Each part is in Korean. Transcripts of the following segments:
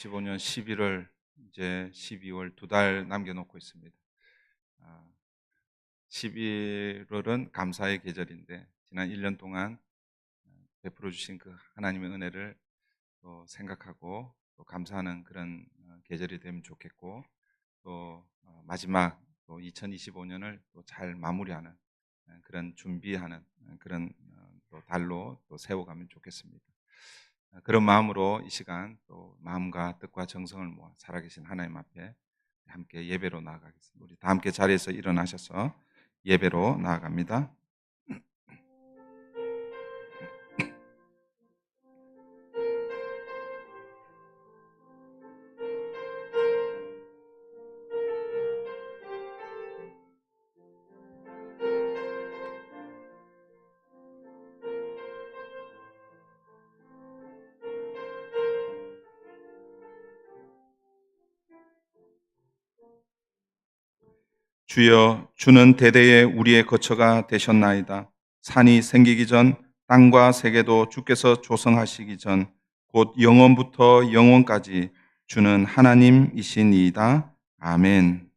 2015년 11월 이제 12월 2달 남겨놓고 있습니다. 11월은 감사의 계절인데 지난 1년 동안 베풀어 주신 그 하나님의 은혜를 또 생각하고 또 감사하는 그런 계절이 되면 좋겠고, 또 마지막 또 2025년을 또 잘 마무리하는 그런 준비하는 그런 또 달로 또 세워가면 좋겠습니다. 그런 마음으로 이 시간 또 마음과 뜻과 정성을 모아 살아계신 하나님 앞에 함께 예배로 나아가겠습니다. 우리 다 함께 자리에서 일어나셔서 예배로 나아갑니다. 주여, 주는 대대에 우리의 거처가 되셨나이다. 산이 생기기 전 땅과 세계도 주께서 조성하시기 전 곧 영원부터 영원까지 주는 하나님이시니이다. 아멘.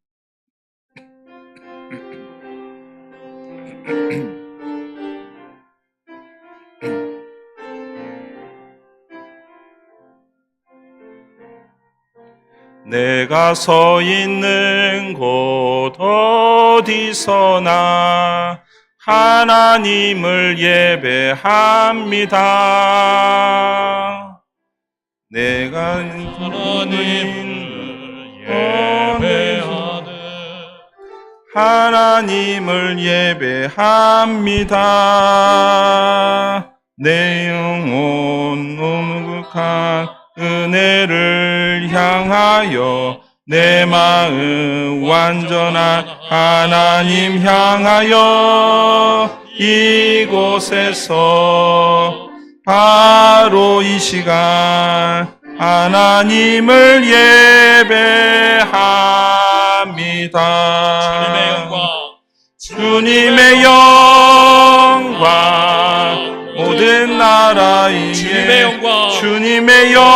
내가 서 있는 곳 어디서나 하나님을 예배합니다. 내가 하나님을 예배하되 하나님을 예배합니다. 내 영혼 묵묵한 은혜를 향하여 내 마음 완전한 하나님 향하여 이곳에서 바로 이 시간 하나님을 예배합니다. 주님의 영광 모든 나라 위에 주님의 영광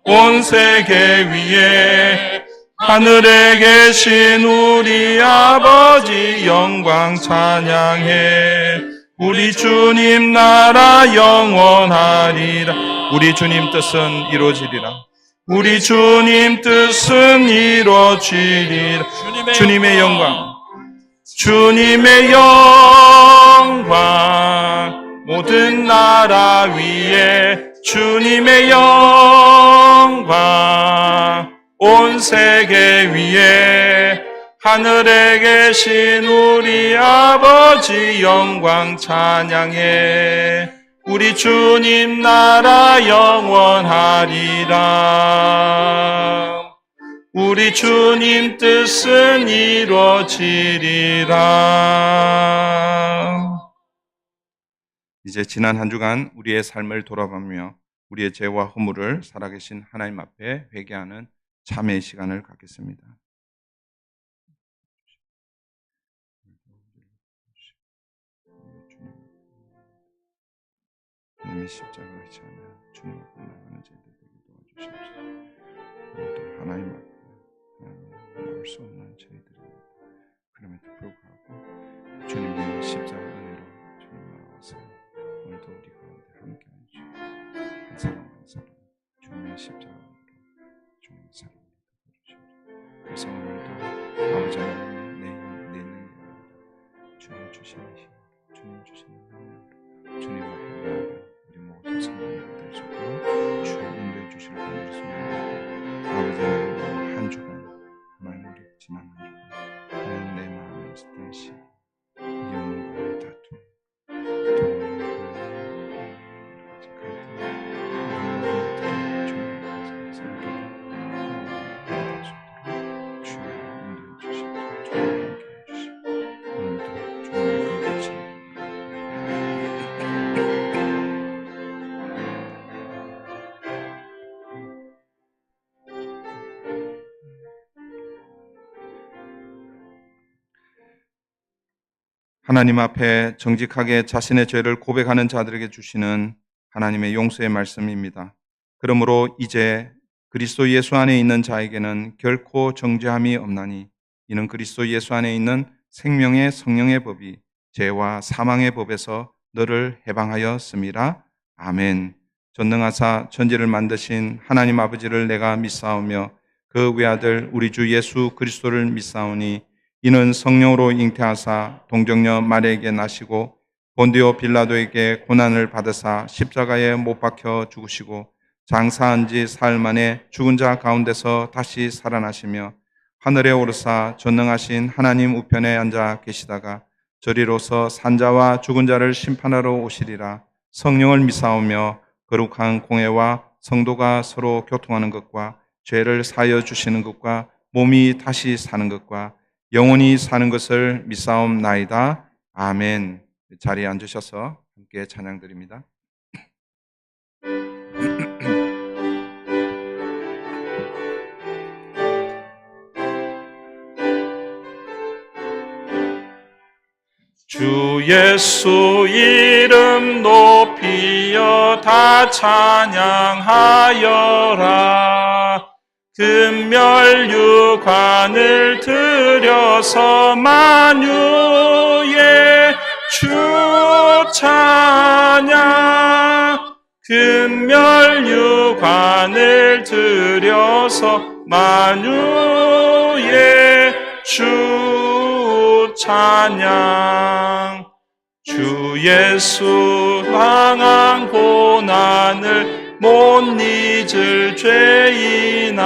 온 세계 위에 하늘에 계신 우리 아버지 영광 찬양해. 우리 주님 나라 영원하리라. 우리 주님 뜻은 이루어지리라. 우리 주님 뜻은 이루어지리라. 주님의 영광 주님의 영광 모든 나라 위에 주님의 영광 온 세계 위에 하늘에 계신 우리 아버지 영광 찬양해. 우리 주님 나라 영원하리라. 우리 주님 뜻은 이루어지리라. 이제 지난 한 주간 우리의 삶을 돌아보며 우리의 죄와 허물을 살아계신 하나님 앞에 회개하는 참회의 시간을 갖겠습니다. 주님의 십자가를 지하며 주님 앞에 나가는 저희들 되게 도와주시옵소서. 오늘도 하나님 앞에 나올 수 없는 저희들입니다. 그럼에도 불구하고 주님의 십자가 은혜로 주님 나와서 오늘도 우리 가운데 함께 해주시고 한 사람 한 사람 주님의 십자가 은혜로 주님의 사랑을 베풀어주시옵소서. 그래서 오늘도 아버지 하나님 내 능력으로 주님 주시는 힘 주님 주시는 능력으로 주님 앞에 나아가 우리 모두 성령을 받으시고 주 인도해 주실 분을 소망합니다. 아버지 하나님 한 주간 하나님 우리 지난 한 주간 하나님 내 마음에 있을 시 영혼과의 다툼 또 하나님 앞에 정직하게 자신의 죄를 고백하는 자들에게 주시는 하나님의 용서의 말씀입니다. 그러므로 이제 그리스도 예수 안에 있는 자에게는 결코 정죄함이 없나니 이는 그리스도 예수 안에 있는 생명의 성령의 법이 죄와 사망의 법에서 너를 해방하였습니다. 아멘. 전능하사 천지를 만드신 하나님 아버지를 내가 믿사오며 그 외아들 우리 주 예수 그리스도를 믿사오니 이는 성령으로 잉태하사 동정녀 마리아에게 나시고 본디오 빌라도에게 고난을 받으사 십자가에 못 박혀 죽으시고 장사한 지 사흘 만에 죽은 자 가운데서 다시 살아나시며 하늘에 오르사 전능하신 하나님 우편에 앉아 계시다가 저리로서 산자와 죽은 자를 심판하러 오시리라. 성령을 믿사오며 거룩한 공회와 성도가 서로 교통하는 것과 죄를 사하여 주시는 것과 몸이 다시 사는 것과 영원히 사는 것을 믿사옵나이다. 아멘. 자리에 앉으셔서 함께 찬양드립니다. 주 예수 이름 높이여 다 찬양하여라. 금멸유관을 들여서 만유의 주 찬양. 금멸유관을 들여서 만유의 주 찬양. 주 예수 당한 고난을 못 잊을 죄인아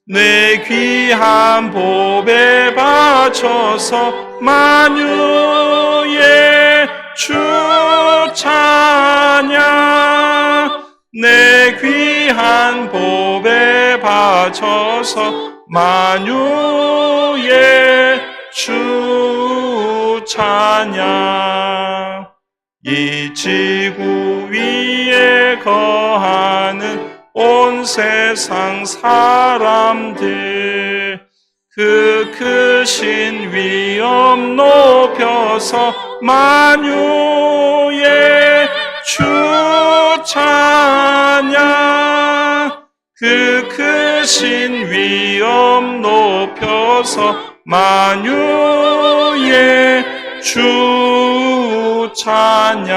내 귀한 보배 바쳐서 만유의 주 찬양. 내 귀한 보배 바쳐서 만유의 주 찬양. 이 지구 위에 거하는 온 세상 사람들 그 크신 위엄 높여서 만유의 주 찬양. 그 크신 위엄 높여서 만유의 주 찬양.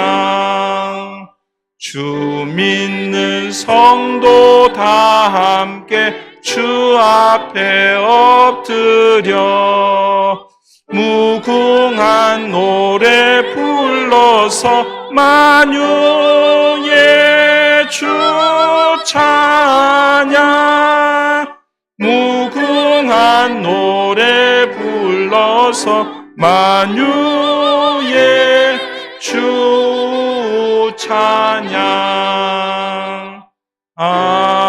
주 믿는 성도 다 함께 주 앞에 엎드려 무궁한 노래 불러서 만유의 주 찬양. 무궁한 노래 불러서 만유의 주 찬양. 아멘.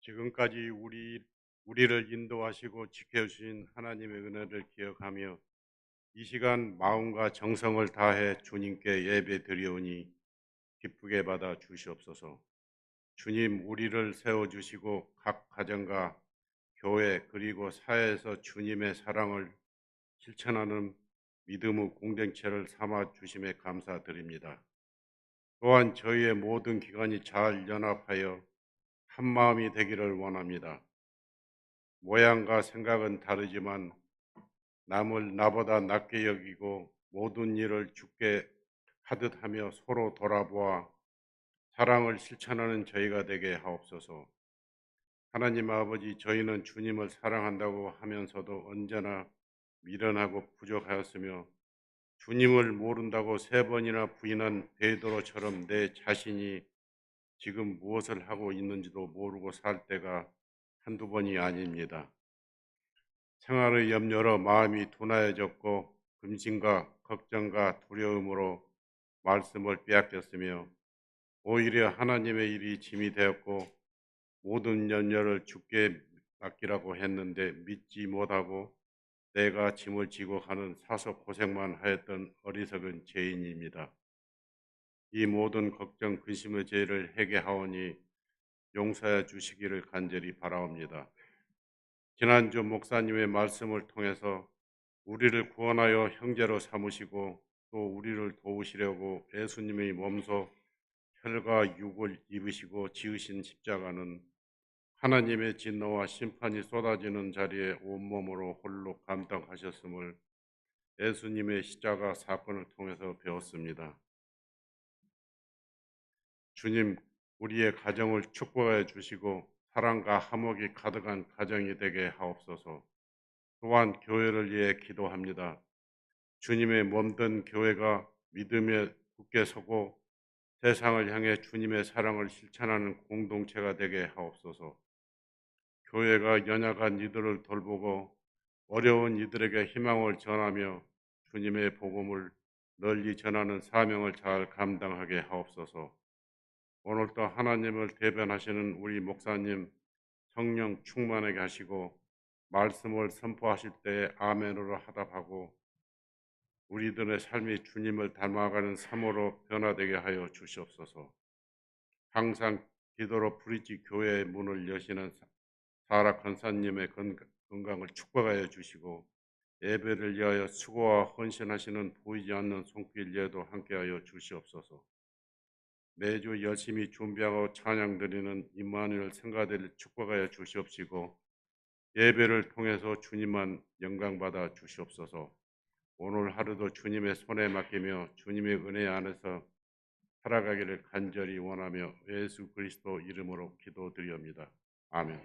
지금까지 우리를 인도하시고 지켜주신 하나님의 은혜를 기억하며 이 시간 마음과 정성을 다해 주님께 예배 드리오니 기쁘게 받아 주시옵소서. 주님, 우리를 세워주시고 각 가정과 교회 그리고 사회에서 주님의 사랑을 실천하는 믿음의 공동체를 삼아 주심에 감사드립니다. 또한 저희의 모든 기관이 잘 연합하여 한 마음이 되기를 원합니다. 모양과 생각은 다르지만 남을 나보다 낮게 여기고 모든 일을 주께 하듯 하며 서로 돌아보아 사랑을 실천하는 저희가 되게 하옵소서. 하나님 아버지, 저희는 주님을 사랑한다고 하면서도 언제나 미련하고 부족하였으며 주님을 모른다고 3번이나 부인한 베드로처럼 내 자신이 지금 무엇을 하고 있는지도 모르고 살 때가 한두 번이 아닙니다. 생활의 염려로 마음이 둔하여졌고 근심과 걱정과 두려움으로 말씀을 빼앗겼으며 오히려 하나님의 일이 짐이 되었고 모든 염려를 주께 맡기라고 했는데 믿지 못하고 내가 짐을 지고 가는 사서 고생만 하였던 어리석은 죄인입니다. 이 모든 걱정 근심의 죄를 회개하오니 용서해 주시기를 간절히 바라옵니다. 지난주 목사님의 말씀을 통해서 우리를 구원하여 형제로 삼으시고 또 우리를 도우시려고 예수님의 몸소 혈과 육을 입으시고 지으신 십자가는 하나님의 진노와 심판이 쏟아지는 자리에 온몸으로 홀로 감당하셨음을 예수님의 십자가 사건을 통해서 배웠습니다. 주님, 우리의 가정을 축복해 주시고 사랑과 화목이 가득한 가정이 되게 하옵소서. 또한 교회를 위해 기도합니다. 주님의 몸된 교회가 믿음에 굳게 서고 세상을 향해 주님의 사랑을 실천하는 공동체가 되게 하옵소서. 교회가 연약한 이들을 돌보고 어려운 이들에게 희망을 전하며 주님의 복음을 널리 전하는 사명을 잘 감당하게 하옵소서. 오늘도 하나님을 대변하시는 우리 목사님 성령 충만하게 하시고 말씀을 선포하실 때 아멘으로 하답하고 우리들의 삶이 주님을 닮아가는 삶으로 변화되게 하여 주시옵소서. 항상 기도로 브릿지 교회의 문을 여시는 사라 권사님의 건강을 축복하여 주시고 예배를 위하여 수고와 헌신하시는 보이지 않는 손길 예도 함께하여 주시옵소서. 매주 열심히 준비하고 찬양드리는 임마누엘 성가대를 축복하여 주시옵시고 예배를 통해서 주님만 영광받아 주시옵소서. 오늘 하루도 주님의 손에 맡기며 주님의 은혜 안에서 살아가기를 간절히 원하며 예수 그리스도 이름으로 기도드립니다. 아멘.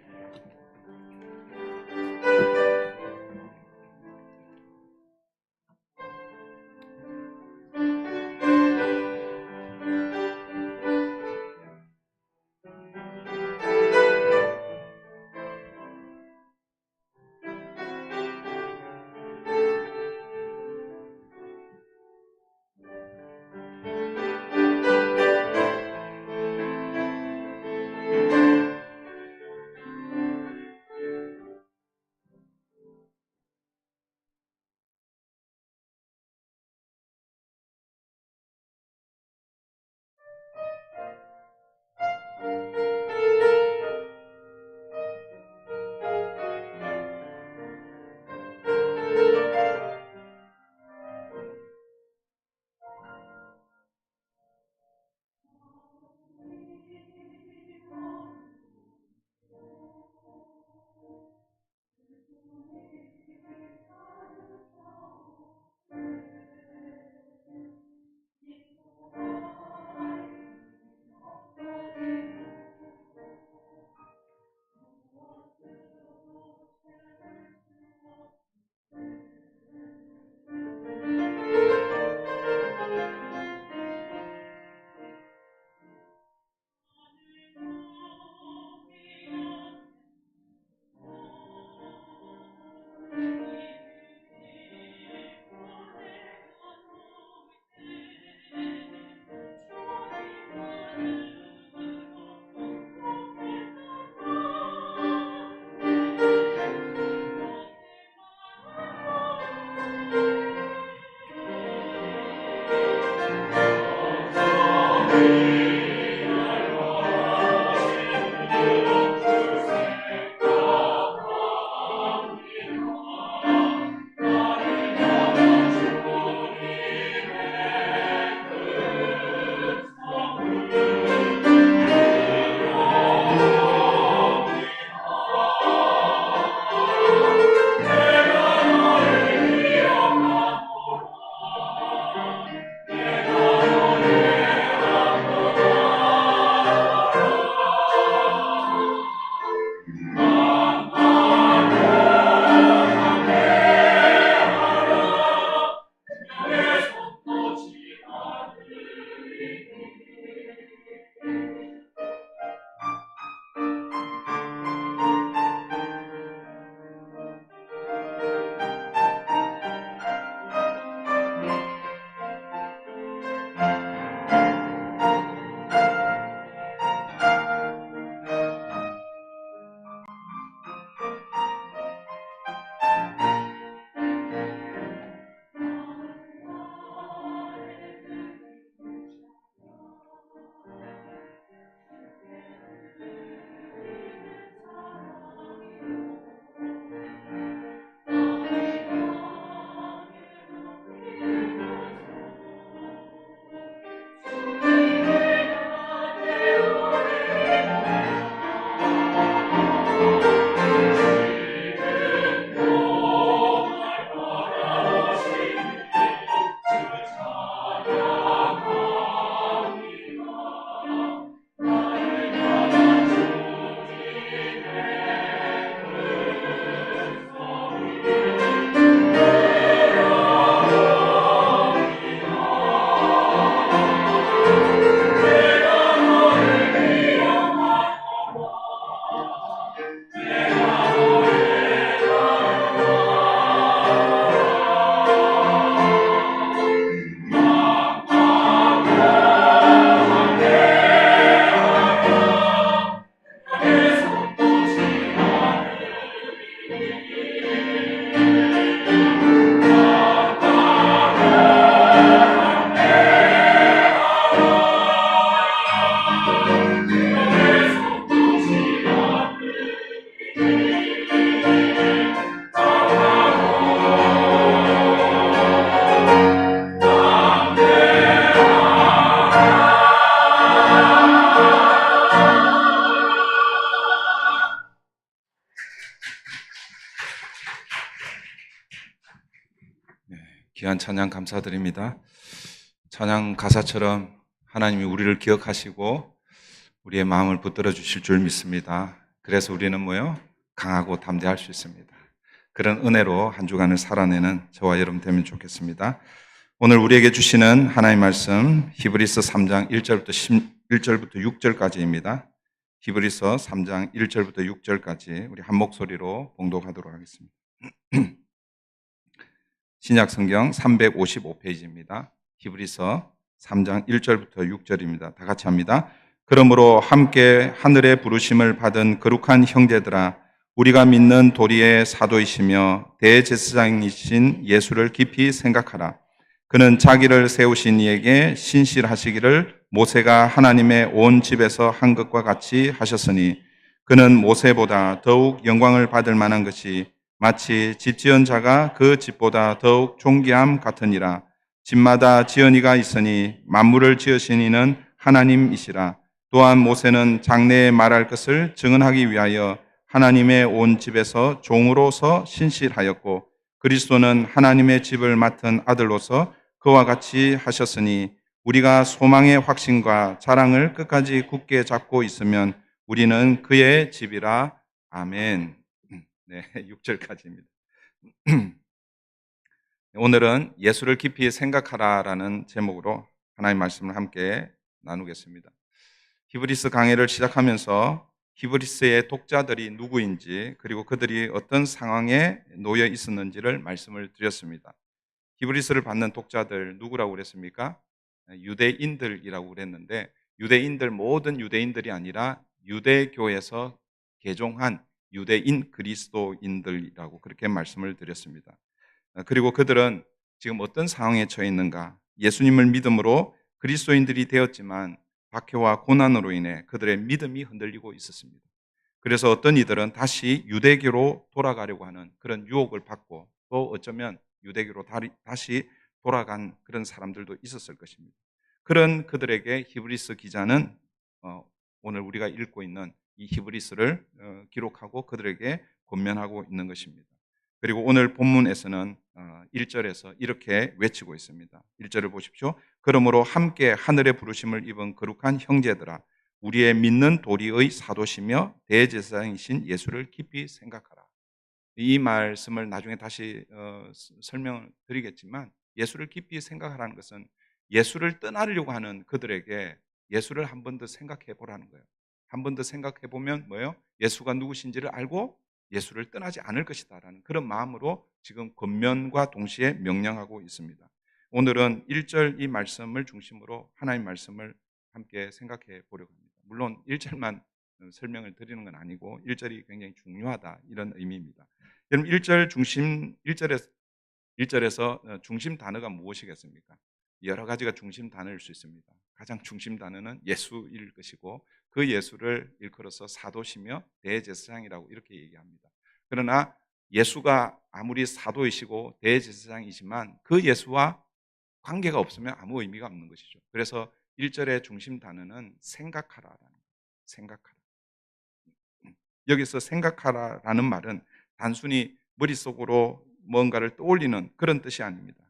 귀한 찬양 감사드립니다. 찬양 가사처럼 하나님이 우리를 기억하시고 우리의 마음을 붙들어 주실 줄 믿습니다. 그래서 우리는 뭐요? 강하고 담대할 수 있습니다. 그런 은혜로 한 주간을 살아내는 저와 여러분 되면 좋겠습니다. 오늘 우리에게 주시는 하나님의 말씀 히브리서 3장 1절부터 6절까지입니다. 히브리서 3장 1절부터 6절까지 우리 한 목소리로 봉독하도록 하겠습니다. 신약 성경 355페이지입니다. 히브리서 3장 1절부터 6절입니다. 다 같이 합니다. 그러므로 함께 하늘의 부르심을 받은 거룩한 형제들아, 우리가 믿는 도리의 사도이시며 대제사장이신 예수를 깊이 생각하라. 그는 자기를 세우신 이에게 신실하시기를 모세가 하나님의 온 집에서 한 것과 같이 하셨으니, 그는 모세보다 더욱 영광을 받을 만한 것이 마치 집 지은 자가 그 집보다 더욱 존귀함 같으니라. 집마다 지은 이가 있으니 만물을 지으신 이는 하나님이시라. 또한 모세는 장래에 말할 것을 증언하기 위하여 하나님의 온 집에서 종으로서 신실하였고, 그리스도는 하나님의 집을 맡은 아들로서 그와 같이 하셨으니, 우리가 소망의 확신과 자랑을 끝까지 굳게 잡고 있으면 우리는 그의 집이라. 아멘. 네, 6절까지입니다. 오늘은 예수를 깊이 생각하라라는 제목으로 하나님의 말씀을 함께 나누겠습니다. 히브리서 강해를 시작하면서 히브리서의 독자들이 누구인지, 그리고 그들이 어떤 상황에 놓여 있었는지를 말씀을 드렸습니다. 히브리서를 받는 독자들 누구라고 그랬습니까? 유대인들이라고 그랬는데, 모든 유대인들이 아니라 유대교에서 개종한 유대인 그리스도인들이라고 그렇게 말씀을 드렸습니다. 그리고 그들은 지금 어떤 상황에 처해 있는가? 예수님을 믿음으로 그리스도인들이 되었지만 박해와 고난으로 인해 그들의 믿음이 흔들리고 있었습니다. 그래서 어떤 이들은 다시 유대교로 돌아가려고 하는 그런 유혹을 받고, 또 어쩌면 유대교로 다시 돌아간 그런 사람들도 있었을 것입니다. 그런 그들에게 히브리서 기자는 오늘 우리가 읽고 있는 이 히브리서를 기록하고 그들에게 권면하고 있는 것입니다. 그리고 오늘 본문에서는 1절에서 이렇게 외치고 있습니다. 1절을 보십시오. 그러므로 함께 하늘의 부르심을 입은 거룩한 형제들아, 우리의 믿는 도리의 사도시며 대제사장이신 예수를 깊이 생각하라. 이 말씀을 나중에 다시 설명을 드리겠지만, 예수를 깊이 생각하라는 것은 예수를 떠나려고 하는 그들에게 예수를 한 번 더 생각해 보라는 거예요. 한 번 더 생각해 보면 뭐예요? 예수가 누구신지를 알고 예수를 떠나지 않을 것이다라는 그런 마음으로 지금 권면과 동시에 명령하고 있습니다. 오늘은 1절 이 말씀을 중심으로 하나님의 말씀을 함께 생각해 보려고 합니다. 물론 1절만 설명을 드리는 건 아니고 1절이 굉장히 중요하다, 이런 의미입니다. 여러분, 1절에서 중심 단어가 무엇이겠습니까? 여러 가지가 중심 단어일 수 있습니다. 가장 중심 단어는 예수일 것이고, 그 예수를 일컬어서 사도시며 대제사장이라고 이렇게 얘기합니다. 그러나 예수가 아무리 사도이시고 대제사장이지만 그 예수와 관계가 없으면 아무 의미가 없는 것이죠. 그래서 1절의 중심 단어는 생각하라라는 거예요. 생각하라. 여기서 생각하라라는 말은 단순히 머릿속으로 뭔가를 떠올리는 그런 뜻이 아닙니다.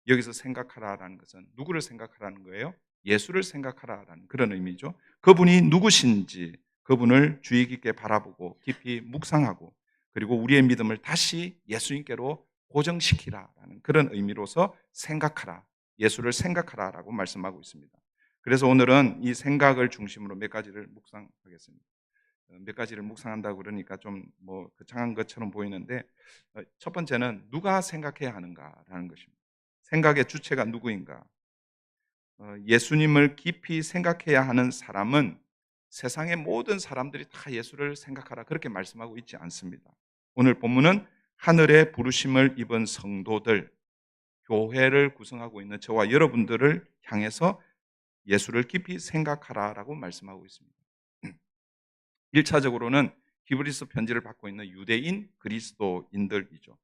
여기서 생각하라라는 것은 누구를 생각하라는 거예요? 예수를 생각하라라는 그런 의미죠. 그분이 누구신지 그분을 주의 깊게 바라보고 깊이 묵상하고, 그리고 우리의 믿음을 다시 예수님께로 고정시키라라는 그런 의미로서 생각하라, 예수를 생각하라라고 말씀하고 있습니다. 그래서 오늘은 이 생각을 중심으로 몇 가지를 묵상하겠습니다. 몇 가지를 묵상한다고 그러니까 좀 거창한 것처럼 보이는데, 첫 번째는 누가 생각해야 하는가라는 것입니다. 생각의 주체가 누구인가? 예수님을 깊이 생각해야 하는 사람은 세상의 모든 사람들이 다 예수를 생각하라 그렇게 말씀하고 있지 않습니다. 오늘 본문은 하늘의 부르심을 입은 성도들, 교회를 구성하고 있는 저와 여러분들을 향해서 예수를 깊이 생각하라라고 말씀하고 있습니다. 1차적으로는 히브리서 편지를 받고 있는 유대인 그리스도인들이죠.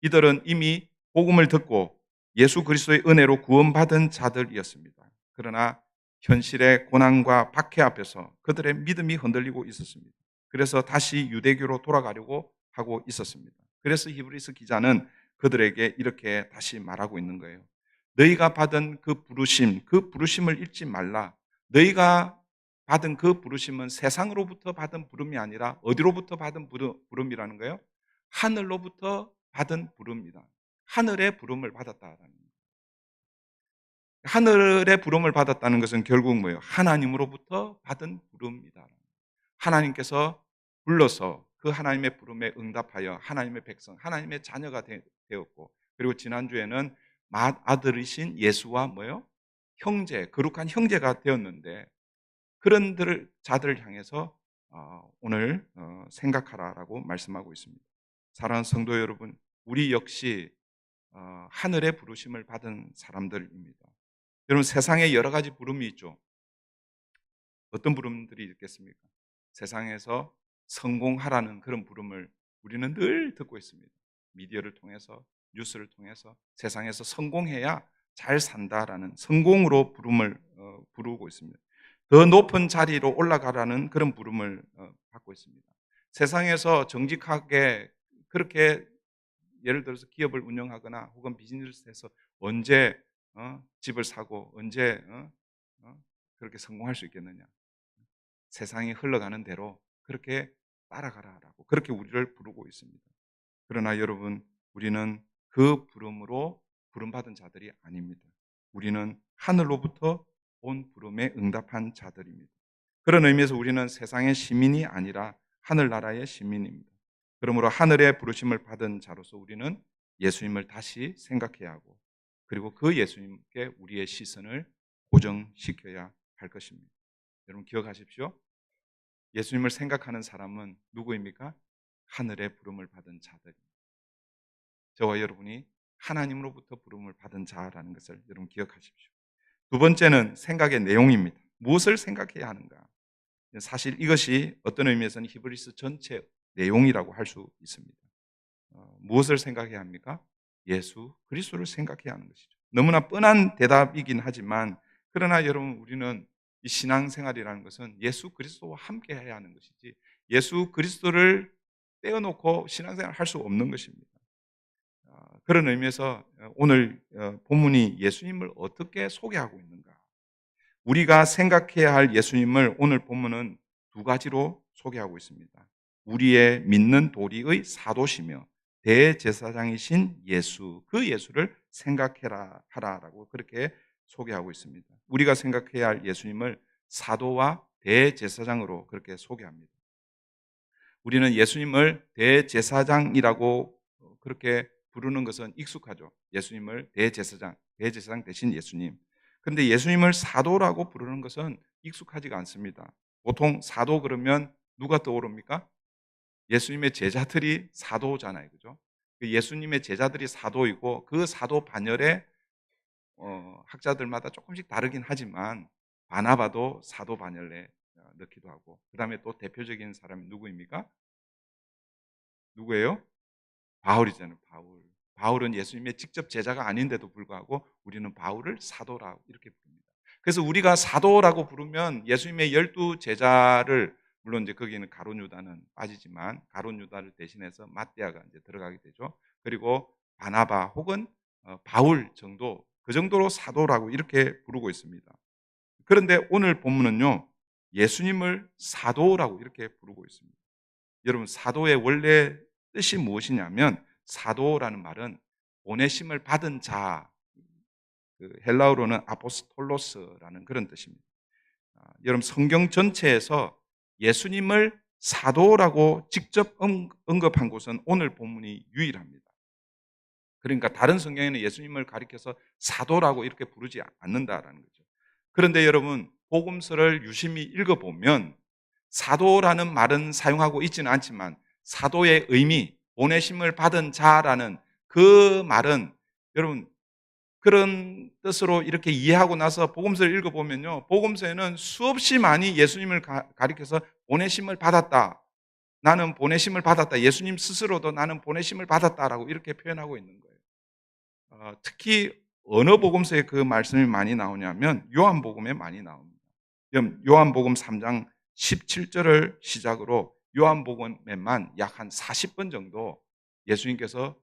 이들은 이미 복음을 듣고 예수 그리스도의 은혜로 구원받은 자들이었습니다. 그러나 현실의 고난과 박해 앞에서 그들의 믿음이 흔들리고 있었습니다. 그래서 다시 유대교로 돌아가려고 하고 있었습니다. 그래서 히브리서 기자는 그들에게 이렇게 다시 말하고 있는 거예요. 너희가 받은 그 부르심을 잊지 말라. 너희가 받은 그 부르심은 세상으로부터 받은 부름이 아니라 어디로부터 받은 부름이라는 거예요? 하늘로부터 받은 부름이다. 하늘의 부름을 받았다라는 거예요. 하늘의 부름을 받았다는 것은 결국 뭐예요? 하나님으로부터 받은 부름이다. 하나님께서 불러서 그 하나님의 부름에 응답하여 하나님의 백성, 하나님의 자녀가 되었고, 그리고 지난주에는 맏아들이신 예수와 뭐예요? 형제, 거룩한 형제가 되었는데, 그런 자들을 향해서 오늘 생각하라라고 말씀하고 있습니다. 사랑하는 성도 여러분, 우리 역시 하늘의 부르심을 받은 사람들입니다. 여러분, 세상에 여러 가지 부름이 있죠. 어떤 부름들이 있겠습니까? 세상에서 성공하라는 그런 부름을 우리는 늘 듣고 있습니다. 미디어를 통해서, 뉴스를 통해서 세상에서 성공해야 잘 산다라는 성공으로 부름을 부르고 있습니다. 더 높은 자리로 올라가라는 그런 부름을 받고 있습니다. 세상에서 정직하게 그렇게 예를 들어서 기업을 운영하거나 혹은 비즈니스에서 언제 집을 사고 언제 그렇게 성공할 수 있겠느냐. 세상이 흘러가는 대로 그렇게 따라가라라고 그렇게 우리를 부르고 있습니다. 그러나 여러분, 우리는 그 부름으로 부름받은 자들이 아닙니다. 우리는 하늘로부터 온 부름에 응답한 자들입니다. 그런 의미에서 우리는 세상의 시민이 아니라 하늘나라의 시민입니다. 그러므로 하늘의 부르심을 받은 자로서 우리는 예수님을 다시 생각해야 하고, 그리고 그 예수님께 우리의 시선을 고정시켜야 할 것입니다. 여러분 기억하십시오. 예수님을 생각하는 사람은 누구입니까? 하늘의 부름을 받은 자들입니다. 저와 여러분이 하나님으로부터 부름을 받은 자라는 것을 여러분 기억하십시오. 두 번째는 생각의 내용입니다. 무엇을 생각해야 하는가? 사실 이것이 어떤 의미에서는 히브리서 전체 내용이라고 할 수 있습니다. 무엇을 생각해야 합니까? 예수 그리스도를 생각해야 하는 것이죠. 너무나 뻔한 대답이긴 하지만, 그러나 여러분, 우리는 이 신앙생활이라는 것은 예수 그리스도와 함께 해야 하는 것이지 예수 그리스도를 떼어놓고 신앙생활을 할 수 없는 것입니다. 그런 의미에서 오늘 본문이 예수님을 어떻게 소개하고 있는가? 우리가 생각해야 할 예수님을 오늘 본문은 두 가지로 소개하고 있습니다. 우리의 믿는 도리의 사도시며 대제사장이신 예수, 그 예수를 생각해라 하라라고 그렇게 소개하고 있습니다. 우리가 생각해야 할 예수님을 사도와 대제사장으로 그렇게 소개합니다. 우리는 예수님을 대제사장이라고 그렇게 부르는 것은 익숙하죠. 예수님을 대제사장 대신 예수님. 그런데 예수님을 사도라고 부르는 것은 익숙하지가 않습니다. 보통 사도 그러면 누가 떠오릅니까? 예수님의 제자들이 사도잖아요. 그죠? 예수님의 제자들이 사도이고 그 사도 반열에 학자들마다 조금씩 다르긴 하지만 바나바도 사도 반열에 넣기도 하고, 그 다음에 또 대표적인 사람이 누구입니까? 누구예요? 바울이잖아요. 바울은 예수님의 직접 제자가 아닌데도 불구하고 우리는 바울을 사도라고 이렇게 부릅니다. 그래서 우리가 사도라고 부르면 예수님의 12 제자를, 물론 이제 거기는 가룟 유다는 빠지지만 가룟 유다를 대신해서 맏대아가 이제 들어가게 되죠. 그리고 바나바 혹은 바울 정도, 그 정도로 사도라고 이렇게 부르고 있습니다. 그런데 오늘 본문은요, 예수님을 사도라고 이렇게 부르고 있습니다. 여러분, 사도의 원래 뜻이 무엇이냐면, 사도라는 말은 보내심을 받은 자, 헬라어로는 아포스톨로스라는 그런 뜻입니다. 여러분, 성경 전체에서 예수님을 사도라고 직접 언급한 곳은 오늘 본문이 유일합니다. 그러니까 다른 성경에는 예수님을 가리켜서 사도라고 이렇게 부르지 않는다라는 거죠. 그런데 여러분, 복음서를 유심히 읽어보면 사도라는 말은 사용하고 있지는 않지만 사도의 의미, 보내심을 받은 자라는 그 말은 여러분 그런 뜻으로 이렇게 이해하고 나서 복음서를 읽어보면요, 복음서에는 수없이 많이 예수님을 가리켜서 보내심을 받았다, 나는 보내심을 받았다, 예수님 스스로도 나는 보내심을 받았다라고 이렇게 표현하고 있는 거예요. 특히 어느 복음서에 그 말씀이 많이 나오냐면 요한복음에 많이 나옵니다. 요한복음 3장 17절을 시작으로 요한복음에만 약 한 40번 정도 예수님께서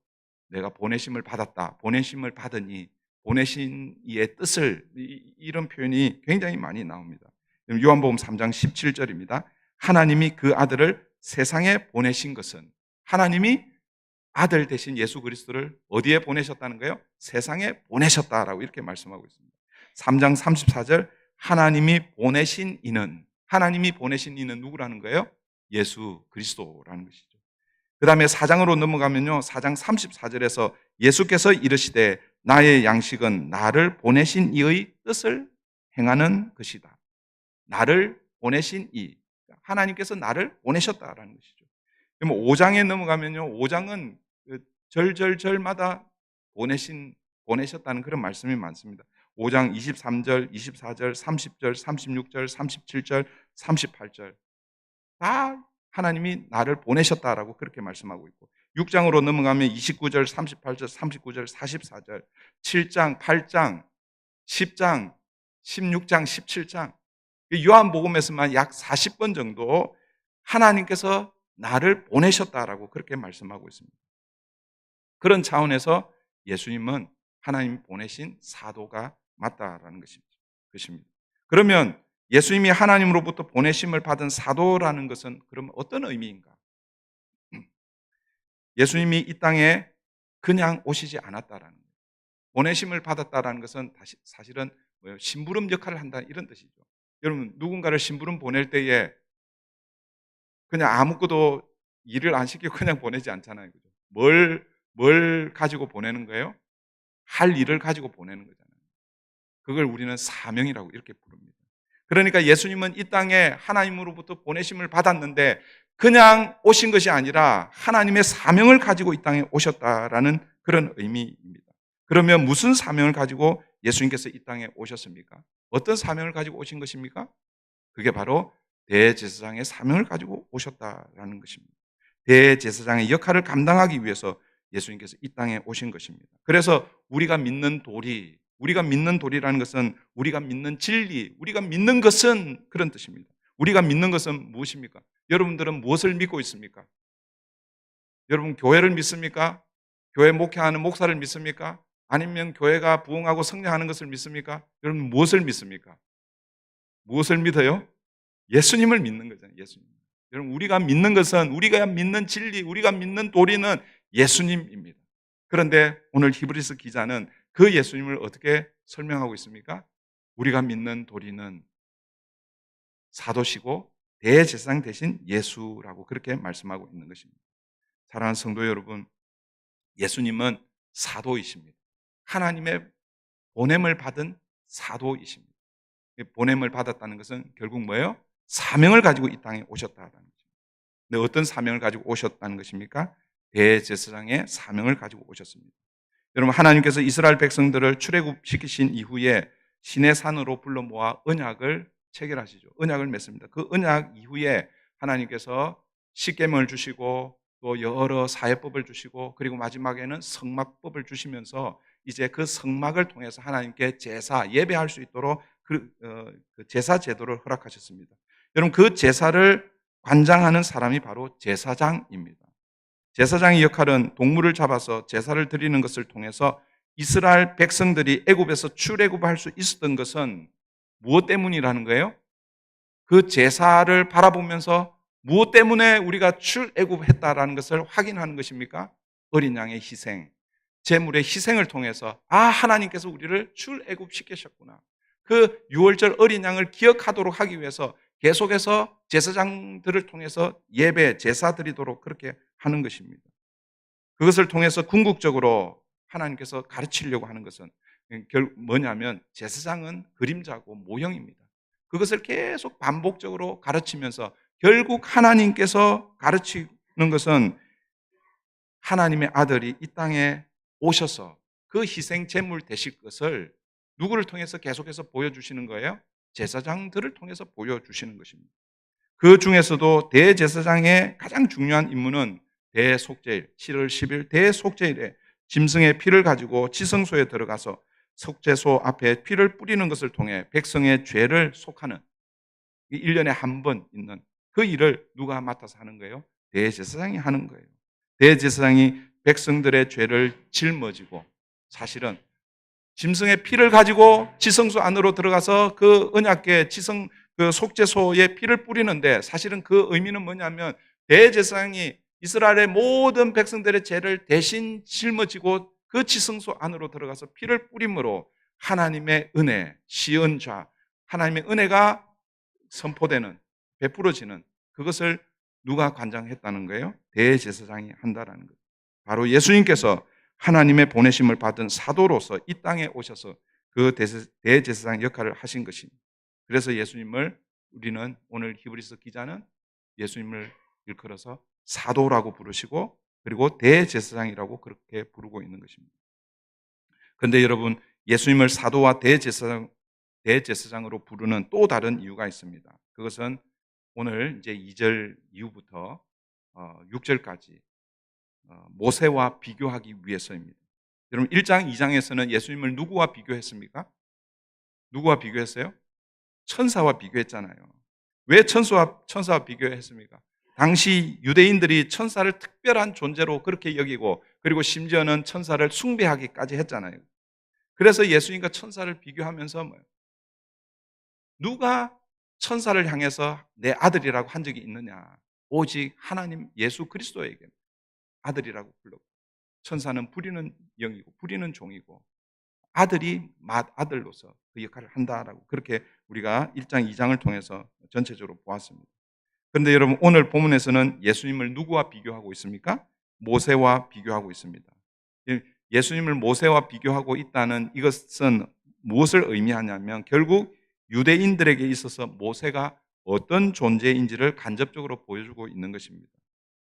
내가 보내심을 받았다. 보내심을 받으니 보내신 이의 뜻을 이런 표현이 굉장히 많이 나옵니다. 요한복음 3장 17절입니다. 하나님이 그 아들을 세상에 보내신 것은 하나님이 아들 대신 예수 그리스도를 어디에 보내셨다는 거예요? 세상에 보내셨다라고 이렇게 말씀하고 있습니다. 3장 34절 하나님이 보내신 이는 누구라는 거예요? 예수 그리스도라는 것이죠. 그 다음에 4장으로 넘어가면요, 4장 34절에서 예수께서 이르시되 나의 양식은 나를 보내신 이의 뜻을 행하는 것이다. 나를 보내신 이, 하나님께서 나를 보내셨다라는 것이죠. 5장에 넘어가면요, 5장은 절절절마다 보내셨다는 그런 말씀이 많습니다. 5장 23절, 24절, 30절, 36절, 37절, 38절 다 하나님이 나를 보내셨다라고 그렇게 말씀하고 있고, 6장으로 넘어가면 29절, 38절, 39절, 44절, 7장, 8장, 10장, 16장, 17장 요한복음에서만 약 40번 정도 하나님께서 나를 보내셨다라고 그렇게 말씀하고 있습니다. 그런 차원에서 예수님은 하나님이 보내신 사도가 맞다라는 것입니다. 그러면 예수님이 하나님으로부터 보내심을 받은 사도라는 것은 그럼 어떤 의미인가? 예수님이 이 땅에 그냥 오시지 않았다라는 거예요. 보내심을 받았다라는 것은 사실은 심부름 역할을 한다 이런 뜻이죠. 여러분, 누군가를 심부름 보낼 때에 그냥 아무것도 일을 안 시키고 그냥 보내지 않잖아요. 그죠? 뭘 가지고 보내는 거예요? 할 일을 가지고 보내는 거잖아요. 그걸 우리는 사명이라고 이렇게 부릅니다. 그러니까 예수님은 이 땅에 하나님으로부터 보내심을 받았는데 그냥 오신 것이 아니라 하나님의 사명을 가지고 이 땅에 오셨다라는 그런 의미입니다. 그러면 무슨 사명을 가지고 예수님께서 이 땅에 오셨습니까? 어떤 사명을 가지고 오신 것입니까? 그게 바로 대제사장의 사명을 가지고 오셨다라는 것입니다. 대제사장의 역할을 감당하기 위해서 예수님께서 이 땅에 오신 것입니다. 그래서 우리가 믿는 도리라는 것은 우리가 믿는 진리, 우리가 믿는 것은 그런 뜻입니다. 우리가 믿는 것은 무엇입니까? 여러분들은 무엇을 믿고 있습니까? 여러분 교회를 믿습니까? 교회 목회하는 목사를 믿습니까? 아니면 교회가 부흥하고 성장하는 것을 믿습니까? 여러분 무엇을 믿습니까? 무엇을 믿어요? 예수님을 믿는 거잖아요. 예수님. 여러분 우리가 믿는 것은, 우리가 믿는 진리, 우리가 믿는 도리는 예수님입니다. 그런데 오늘 히브리서 기자는 그 예수님을 어떻게 설명하고 있습니까? 우리가 믿는 도리는 사도시고 대제사장 대신 예수라고 그렇게 말씀하고 있는 것입니다. 사랑하는 성도 여러분, 예수님은 사도이십니다. 하나님의 보냄을 받은 사도이십니다. 보냄을 받았다는 것은 결국 뭐예요? 사명을 가지고 이 땅에 오셨다는 것입니다. 근데 어떤 사명을 가지고 오셨다는 것입니까? 대제사장의 사명을 가지고 오셨습니다. 여러분, 하나님께서 이스라엘 백성들을 출애굽시키신 이후에 시내 산으로 불러 모아 언약을 체결하시죠. 언약을 맺습니다. 그 언약 이후에 하나님께서 십계명을 주시고 또 여러 사회법을 주시고 그리고 마지막에는 성막법을 주시면서 이제 그 성막을 통해서 하나님께 제사, 예배할 수 있도록 그 제사 제도를 허락하셨습니다. 여러분, 그 제사를 관장하는 사람이 바로 제사장입니다. 제사장의 역할은 동물을 잡아서 제사를 드리는 것을 통해서 이스라엘 백성들이 애굽에서 출애굽할 수 있었던 것은 무엇 때문이라는 거예요? 그 제사를 바라보면서 무엇 때문에 우리가 출애굽했다라는 것을 확인하는 것입니까? 어린 양의 희생, 제물의 희생을 통해서 하나님께서 우리를 출애굽시키셨구나. 그 유월절 어린 양을 기억하도록 하기 위해서 계속해서 제사장들을 통해서 예배, 제사 드리도록 그렇게 하는 것입니다. 그것을 통해서 궁극적으로 하나님께서 가르치려고 하는 것은 뭐냐면 제사장은 그림자고 모형입니다. 그것을 계속 반복적으로 가르치면서 결국 하나님께서 가르치는 것은 하나님의 아들이 이 땅에 오셔서 그 희생 제물 되실 것을 누구를 통해서 계속해서 보여주시는 거예요? 제사장들을 통해서 보여주시는 것입니다. 그 중에서도 대제사장의 가장 중요한 임무는 대속죄일, 7월 10일 대속죄일에 짐승의 피를 가지고 지성소에 들어가서 속죄소 앞에 피를 뿌리는 것을 통해 백성의 죄를 속하는 1년에 한 번 있는 그 일을 누가 맡아서 하는 거예요? 대제사장이 하는 거예요. 대제사장이 백성들의 죄를 짊어지고 사실은 짐승의 피를 가지고 지성소 안으로 들어가서 그 언약궤 지성 그 속죄소에 피를 뿌리는데 사실은 그 의미는 뭐냐면 대제사장이 이스라엘의 모든 백성들의 죄를 대신 짊어지고 그 지성소 안으로 들어가서 피를 뿌림으로 하나님의 은혜, 시恩좌, 하나님의 은혜가 선포되는, 베풀어지는 그것을 누가 관장했다는 거예요? 대제사장이 한다라는 거예요. 바로 예수님께서 하나님의 보내심을 받은 사도로서 이 땅에 오셔서 그 대제사장 역할을 하신 것입니다. 그래서 예수님을 우리는 오늘 히브리서 기자는 예수님을 일컬어서 사도라고 부르시고 그리고 대제사장이라고 그렇게 부르고 있는 것입니다. 그런데 여러분 예수님을 사도와 대제사장으로 부르는 또 다른 이유가 있습니다. 그것은 오늘 이제 2절 이후부터 6절까지 모세와 비교하기 위해서입니다. 여러분 1장, 2장에서는 예수님을 누구와 비교했습니까? 누구와 비교했어요? 천사와 비교했잖아요. 왜 천사와 비교했습니까? 당시 유대인들이 천사를 특별한 존재로 그렇게 여기고 그리고 심지어는 천사를 숭배하기까지 했잖아요. 그래서 예수님과 천사를 비교하면서 뭐예요? 누가 천사를 향해서 내 아들이라고 한 적이 있느냐? 오직 하나님 예수 그리스도에게 아들이라고 불렀고 천사는 부리는 영이고 부리는 종이고 아들이 맏아들로서 그 역할을 한다라고 그렇게 우리가 1장, 2장을 통해서 전체적으로 보았습니다. 그런데 여러분 오늘 본문에서는 예수님을 누구와 비교하고 있습니까? 모세와 비교하고 있습니다. 예수님을 모세와 비교하고 있다는 이것은 무엇을 의미하냐면 결국 유대인들에게 있어서 모세가 어떤 존재인지를 간접적으로 보여주고 있는 것입니다.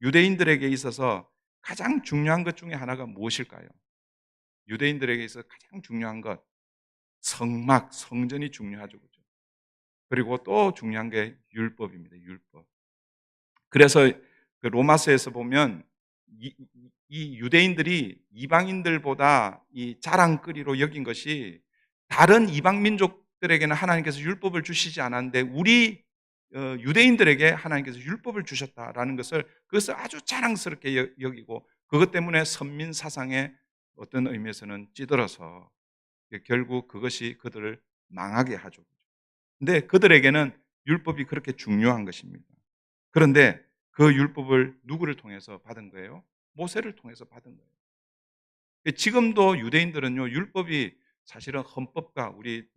유대인들에게 있어서 가장 중요한 것 중에 하나가 무엇일까요? 유대인들에게 있어서 가장 중요한 것 성막, 성전이 중요하죠. 그렇죠? 그리고 또 중요한 게 율법입니다. 율법. 그래서 그 로마서에서 보면 이 유대인들이 이방인들보다 이 자랑거리로 여긴 것이 다른 이방 민족들에게는 하나님께서 율법을 주시지 않았는데 우리 유대인들에게 하나님께서 율법을 주셨다라는 그것을 아주 자랑스럽게 여기고 그것 때문에 선민 사상에 어떤 의미에서는 찌들어서 결국 그것이 그들을 망하게 하죠. 근데 그들에게는 율법이 그렇게 중요한 것입니다. 그런데 그 율법을 누구를 통해서 받은 거예요? 모세를 통해서 받은 거예요. 지금도 유대인들은요, 율법이 사실은 헌법과 우리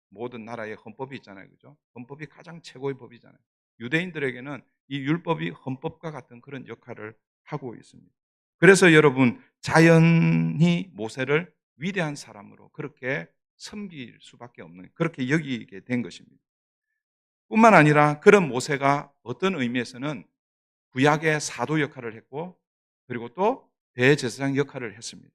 모든 나라의 헌법이 있잖아요. 그죠? 헌법이 가장 최고의 법이잖아요. 유대인들에게는 이 율법이 헌법과 같은 그런 역할을 하고 있습니다. 그래서 여러분, 자연히 모세를 위대한 사람으로 그렇게 섬길 수밖에 없는, 그렇게 여기게 된 것입니다. 뿐만 아니라 그런 모세가 어떤 의미에서는 구약의 사도 역할을 했고 그리고 또 대제사장 역할을 했습니다.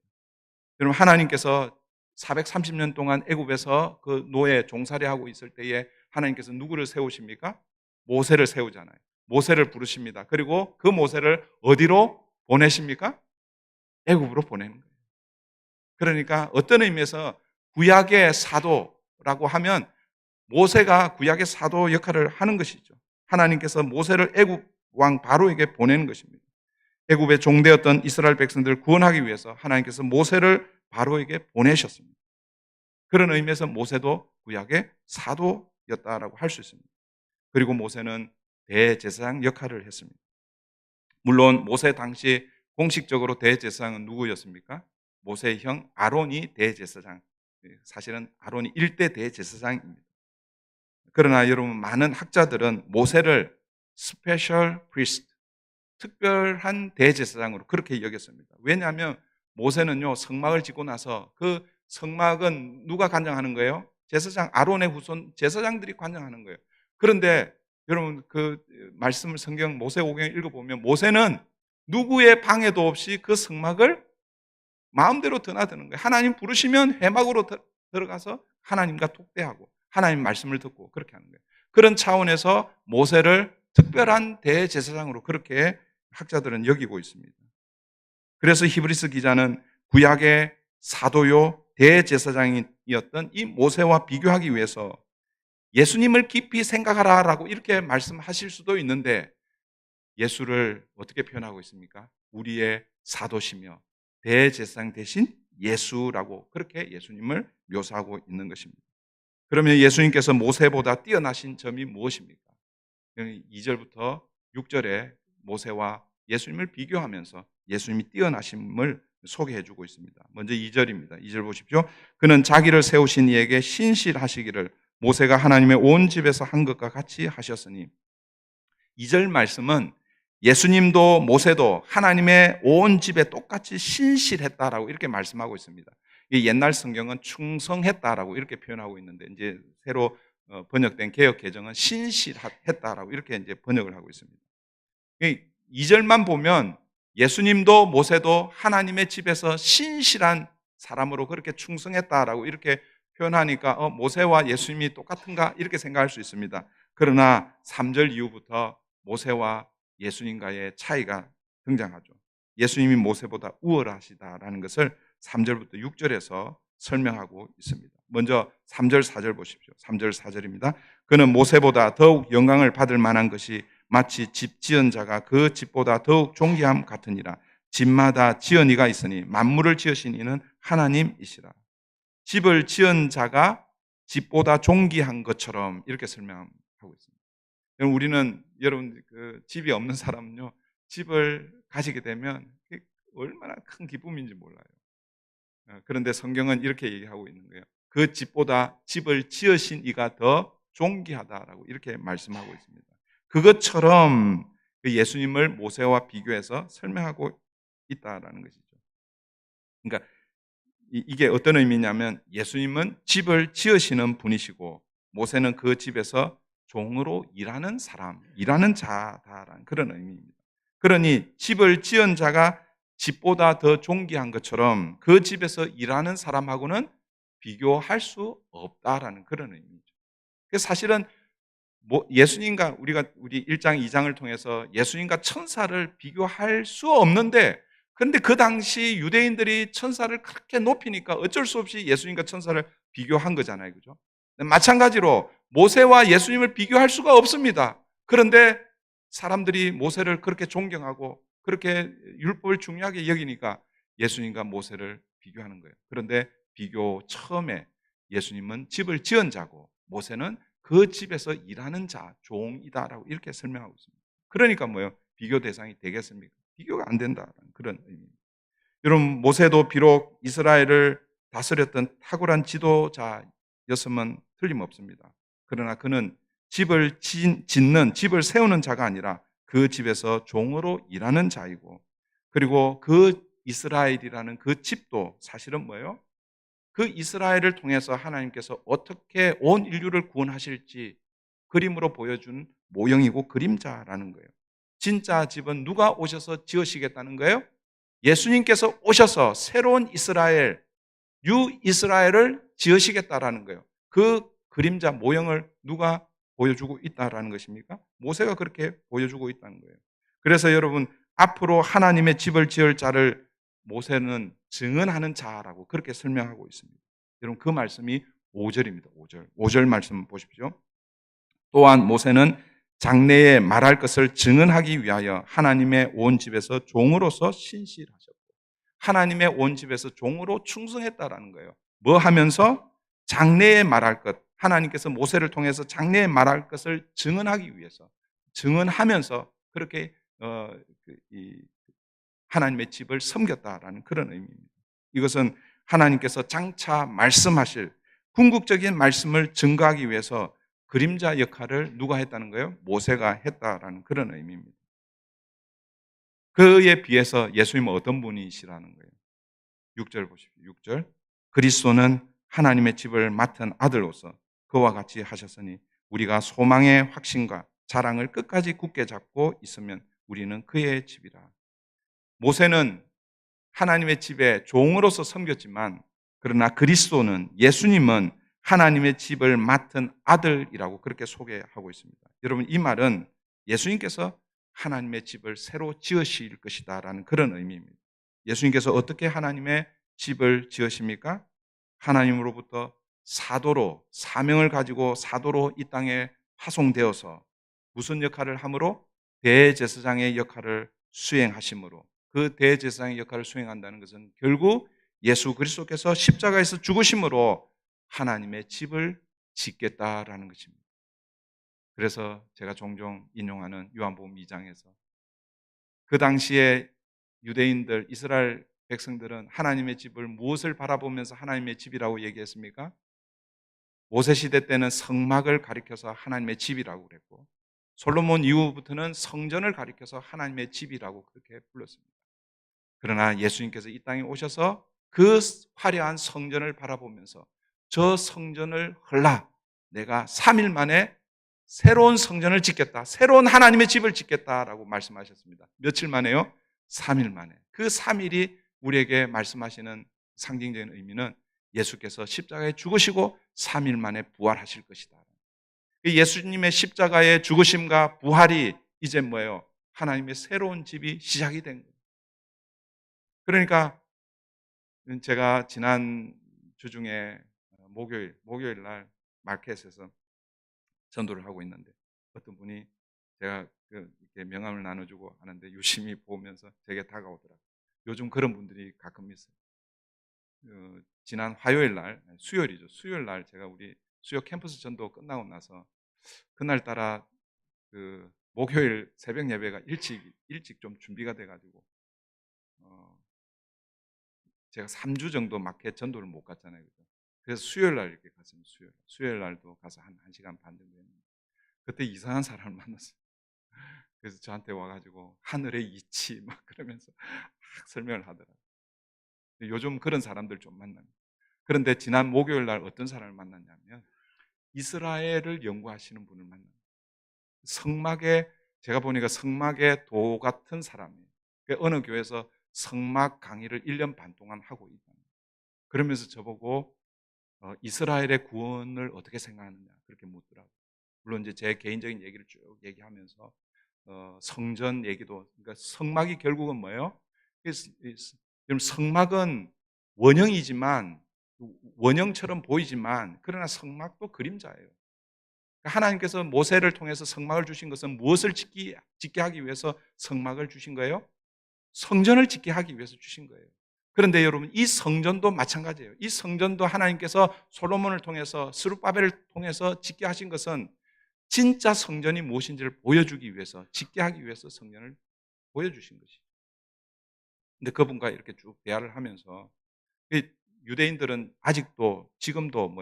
여러분 하나님께서 430년 동안 애굽에서 그 노예 종살이하고 있을 때에 하나님께서 누구를 세우십니까? 모세를 세우잖아요. 모세를 부르십니다. 그리고 그 모세를 어디로 보내십니까? 애굽으로 보내는 거예요. 그러니까 어떤 의미에서 구약의 사도라고 하면 모세가 구약의 사도 역할을 하는 것이죠. 하나님께서 모세를 애굽 왕 바로에게 보내는 것입니다. 애굽의 종되었던 이스라엘 백성들을 구원하기 위해서 하나님께서 모세를 바로에게 보내셨습니다. 그런 의미에서 모세도 구약의 사도였다라고 할 수 있습니다. 그리고 모세는 대제사장 역할을 했습니다. 물론 모세 당시 공식적으로 대제사장은 누구였습니까? 모세의 형 아론이 대제사장, 사실은 아론이 1대 대제사장입니다. 그러나 여러분 많은 학자들은 모세를 스페셜 프리스트, 특별한 대제사장으로 그렇게 여겼습니다. 왜냐하면 모세는요 성막을 짓고 나서 그 성막은 누가 관장하는 거예요? 제사장 아론의 후손 제사장들이 관장하는 거예요. 그런데 여러분 그 말씀을 성경 모세오경을 읽어보면 모세는 누구의 방해도 없이 그 성막을 마음대로 드나드는 거예요. 하나님 부르시면 회막으로 들어가서 하나님과 독대하고 하나님 말씀을 듣고 그렇게 하는 거예요. 그런 차원에서 모세를 특별한 대제사장으로 그렇게 학자들은 여기고 있습니다. 그래서 히브리서 기자는 구약의 사도요 대제사장이었던 이 모세와 비교하기 위해서 예수님을 깊이 생각하라라고 이렇게 말씀하실 수도 있는데 예수를 어떻게 표현하고 있습니까? 우리의 사도시며 대제사장 대신 예수라고 그렇게 예수님을 묘사하고 있는 것입니다. 그러면 예수님께서 모세보다 뛰어나신 점이 무엇입니까? 2절부터 6절에 모세와 예수님을 비교하면서 예수님이 뛰어나심을 소개해주고 있습니다. 먼저 2절입니다. 2절 보십시오. 그는 자기를 세우신 이에게 신실하시기를 모세가 하나님의 온 집에서 한 것과 같이 하셨으니, 2절 말씀은 예수님도 모세도 하나님의 온 집에 똑같이 신실했다라고 이렇게 말씀하고 있습니다. 이 옛날 성경은 충성했다라고 이렇게 표현하고 있는데, 이제 새로 번역된 개역 개정은 신실했다라고 이렇게 이제 번역을 하고 있습니다. 이 2절만 보면 예수님도 모세도 하나님의 집에서 신실한 사람으로 그렇게 충성했다라고 이렇게 표현하니까 모세와 예수님이 똑같은가 이렇게 생각할 수 있습니다. 그러나 3절 이후부터 모세와 예수님과의 차이가 등장하죠. 예수님이 모세보다 우월하시다라는 것을 3절부터 6절에서 설명하고 있습니다. 먼저 3절 4절 보십시오. 3절 4절입니다. 그는 모세보다 더욱 영광을 받을 만한 것이 마치 집 지은 자가 그 집보다 더욱 존귀함 같으니라. 집마다 지은 이가 있으니 만물을 지으신 이는 하나님이시라. 집을 지은 자가 집보다 존귀한 것처럼 이렇게 설명하고 있습니다. 우리는 여러분 집이 없는 사람은요, 집을 가지게 되면 얼마나 큰 기쁨인지 몰라요. 그런데 성경은 이렇게 얘기하고 있는 거예요. 그 집보다 집을 지으신 이가 더 존귀하다라고 이렇게 말씀하고 있습니다. 그것처럼 예수님을 모세와 비교해서 설명하고 있다라는 것이죠. 그러니까 이게 어떤 의미냐면 예수님은 집을 지으시는 분이시고 모세는 그 집에서 종으로 일하는 사람, 일하는 자다라는 그런 의미입니다. 그러니 집을 지은 자가 집보다 더 존귀한 것처럼 그 집에서 일하는 사람하고는 비교할 수 없다라는 그런 의미죠. 사실은 예수님과 우리 1장, 2장을 통해서 예수님과 천사를 비교할 수 없는데, 그런데 그 당시 유대인들이 천사를 그렇게 높이니까 어쩔 수 없이 예수님과 천사를 비교한 거잖아요. 그죠? 마찬가지로 모세와 예수님을 비교할 수가 없습니다. 그런데 사람들이 모세를 그렇게 존경하고 그렇게 율법을 중요하게 여기니까 예수님과 모세를 비교하는 거예요. 그런데 비교 처음에 예수님은 집을 지은 자고 모세는 그 집에서 일하는 자, 종이다라고 이렇게 설명하고 있습니다. 그러니까 뭐예요? 비교 대상이 되겠습니까? 비교가 안 된다는 그런 의미입니다. 여러분, 모세도 비록 이스라엘을 다스렸던 탁월한 지도자였음은 틀림없습니다. 그러나 그는 집을 짓는, 집을 세우는 자가 아니라 그 집에서 종으로 일하는 자이고, 그리고 그 이스라엘이라는 그 집도 사실은 뭐예요? 그 이스라엘을 통해서 하나님께서 어떻게 온 인류를 구원하실지 그림으로 보여준 모형이고 그림자라는 거예요. 진짜 집은 누가 오셔서 지으시겠다는 거예요? 예수님께서 오셔서 새로운 이스라엘, 뉴 이스라엘을 지으시겠다라는 거예요. 그 그림자 모형을 누가 보여주고 있다라는 것입니까? 모세가 그렇게 보여주고 있다는 거예요. 그래서 여러분, 앞으로 하나님의 집을 지을 자를 모세는 증언하는 자라고 그렇게 설명하고 있습니다. 여러분, 그 말씀이 5절입니다. 5절 말씀 보십시오. 또한 모세는 장래에 말할 것을 증언하기 위하여 하나님의 온 집에서 종으로서 신실하셨고, 하나님의 온 집에서 종으로 충성했다라는 거예요. 뭐 하면서? 장래에 말할 것, 하나님께서 모세를 통해서 장래에 말할 것을 증언하기 위해서, 증언하면서 그렇게 하나님의 집을 섬겼다라는 그런 의미입니다. 이것은 하나님께서 장차 말씀하실 궁극적인 말씀을 증거하기 위해서 그림자 역할을 누가 했다는 거예요? 모세가 했다라는 그런 의미입니다. 그에 비해서 예수님은 어떤 분이시라는 거예요? 6절 보십시오. 6절. 그리스도는 하나님의 집을 맡은 아들로서 그와 같이 하셨으니 우리가 소망의 확신과 자랑을 끝까지 굳게 잡고 있으면 우리는 그의 집이라. 모세는 하나님의 집에 종으로서 섬겼지만, 그러나 그리스도는, 예수님은 하나님의 집을 맡은 아들이라고 그렇게 소개하고 있습니다. 여러분, 이 말은 예수님께서 하나님의 집을 새로 지으실 것이다라는 그런 의미입니다. 예수님께서 어떻게 하나님의 집을 지으십니까? 하나님으로부터 사도로, 사명을 가지고 사도로 이 땅에 파송되어서 무슨 역할을 함으로? 대제사장의 역할을 수행하심으로 그 대제사장의 역할을 수행한다는 것은 결국 예수 그리스도께서 십자가에서 죽으심으로 하나님의 집을 짓겠다라는 것입니다. 그래서 제가 종종 인용하는 요한복음 2장에서 그 당시에 유대인들, 이스라엘 백성들은 하나님의 집을 무엇을 바라보면서 하나님의 집이라고 얘기했습니까? 모세 시대 때는 성막을 가리켜서 하나님의 집이라고 그랬고, 솔로몬 이후부터는 성전을 가리켜서 하나님의 집이라고 그렇게 불렀습니다. 그러나 예수님께서 이 땅에 오셔서 그 화려한 성전을 바라보면서 저 성전을 헐라, 내가 3일 만에 새로운 성전을 짓겠다, 새로운 하나님의 집을 짓겠다라고 말씀하셨습니다. 며칠 만에요? 3일 만에. 그 3일이 우리에게 말씀하시는 상징적인 의미는 예수께서 십자가에 죽으시고 3일 만에 부활하실 것이다. 예수님의 십자가의 죽으심과 부활이 이제 뭐예요? 하나님의 새로운 집이 시작이 된 거예요. 그러니까 제가 지난 주 중에 목요일 날 마켓에서 전도를 하고 있는데 어떤 분이 제가 이렇게 명함을 나눠주고 하는데 유심히 보면서 제게 다가오더라고요. 요즘 그런 분들이 가끔 있어요. 지난 화요일 날, 수요일이죠. 수요일 날 제가 우리 수요 캠퍼스 전도 끝나고 나서 그날따라 그 목요일 새벽 예배가 일찍 좀 준비가 돼가지고 제가 3주 정도 마켓 전도를 못 갔잖아요. 그래서 수요일 날 이렇게 갔습니다. 수요일 날도 가서 한 1시간 반 정도 했는데 그때 이상한 사람을 만났어요. 그래서 저한테 와가지고 하늘의 이치 막 그러면서 막 설명을 하더라고요. 요즘 그런 사람들 좀 만납니다. 그런데 지난 목요일 날 어떤 사람을 만났냐면 이스라엘을 연구하시는 분을 만납니다. 제가 보니까 성막의 도 같은 사람이에요. 어느 교회에서 성막 강의를 1년 반 동안 하고 있다. 그러면서 저보고 이스라엘의 구원을 어떻게 생각하느냐 그렇게 묻더라고요. 물론 이제 제 개인적인 얘기를 쭉 얘기하면서 성전 얘기도, 그러니까 성막이 결국은 뭐예요? 성막은 원형처럼 보이지만 그러나 성막도 그림자예요. 하나님께서 모세를 통해서 성막을 주신 것은 무엇을 짓게 하기 위해서 성막을 주신 거예요? 성전을 짓게 하기 위해서 주신 거예요. 그런데 여러분, 이 성전도 마찬가지예요. 이 성전도 하나님께서 솔로몬을 통해서, 스룹바벨을 통해서 짓게 하신 것은 진짜 성전이 무엇인지를 보여주기 위해서, 짓게 하기 위해서 성전을 보여주신 것이죠. 근데 그분과 이렇게 쭉 대화를 하면서 유대인들은 아직도 지금도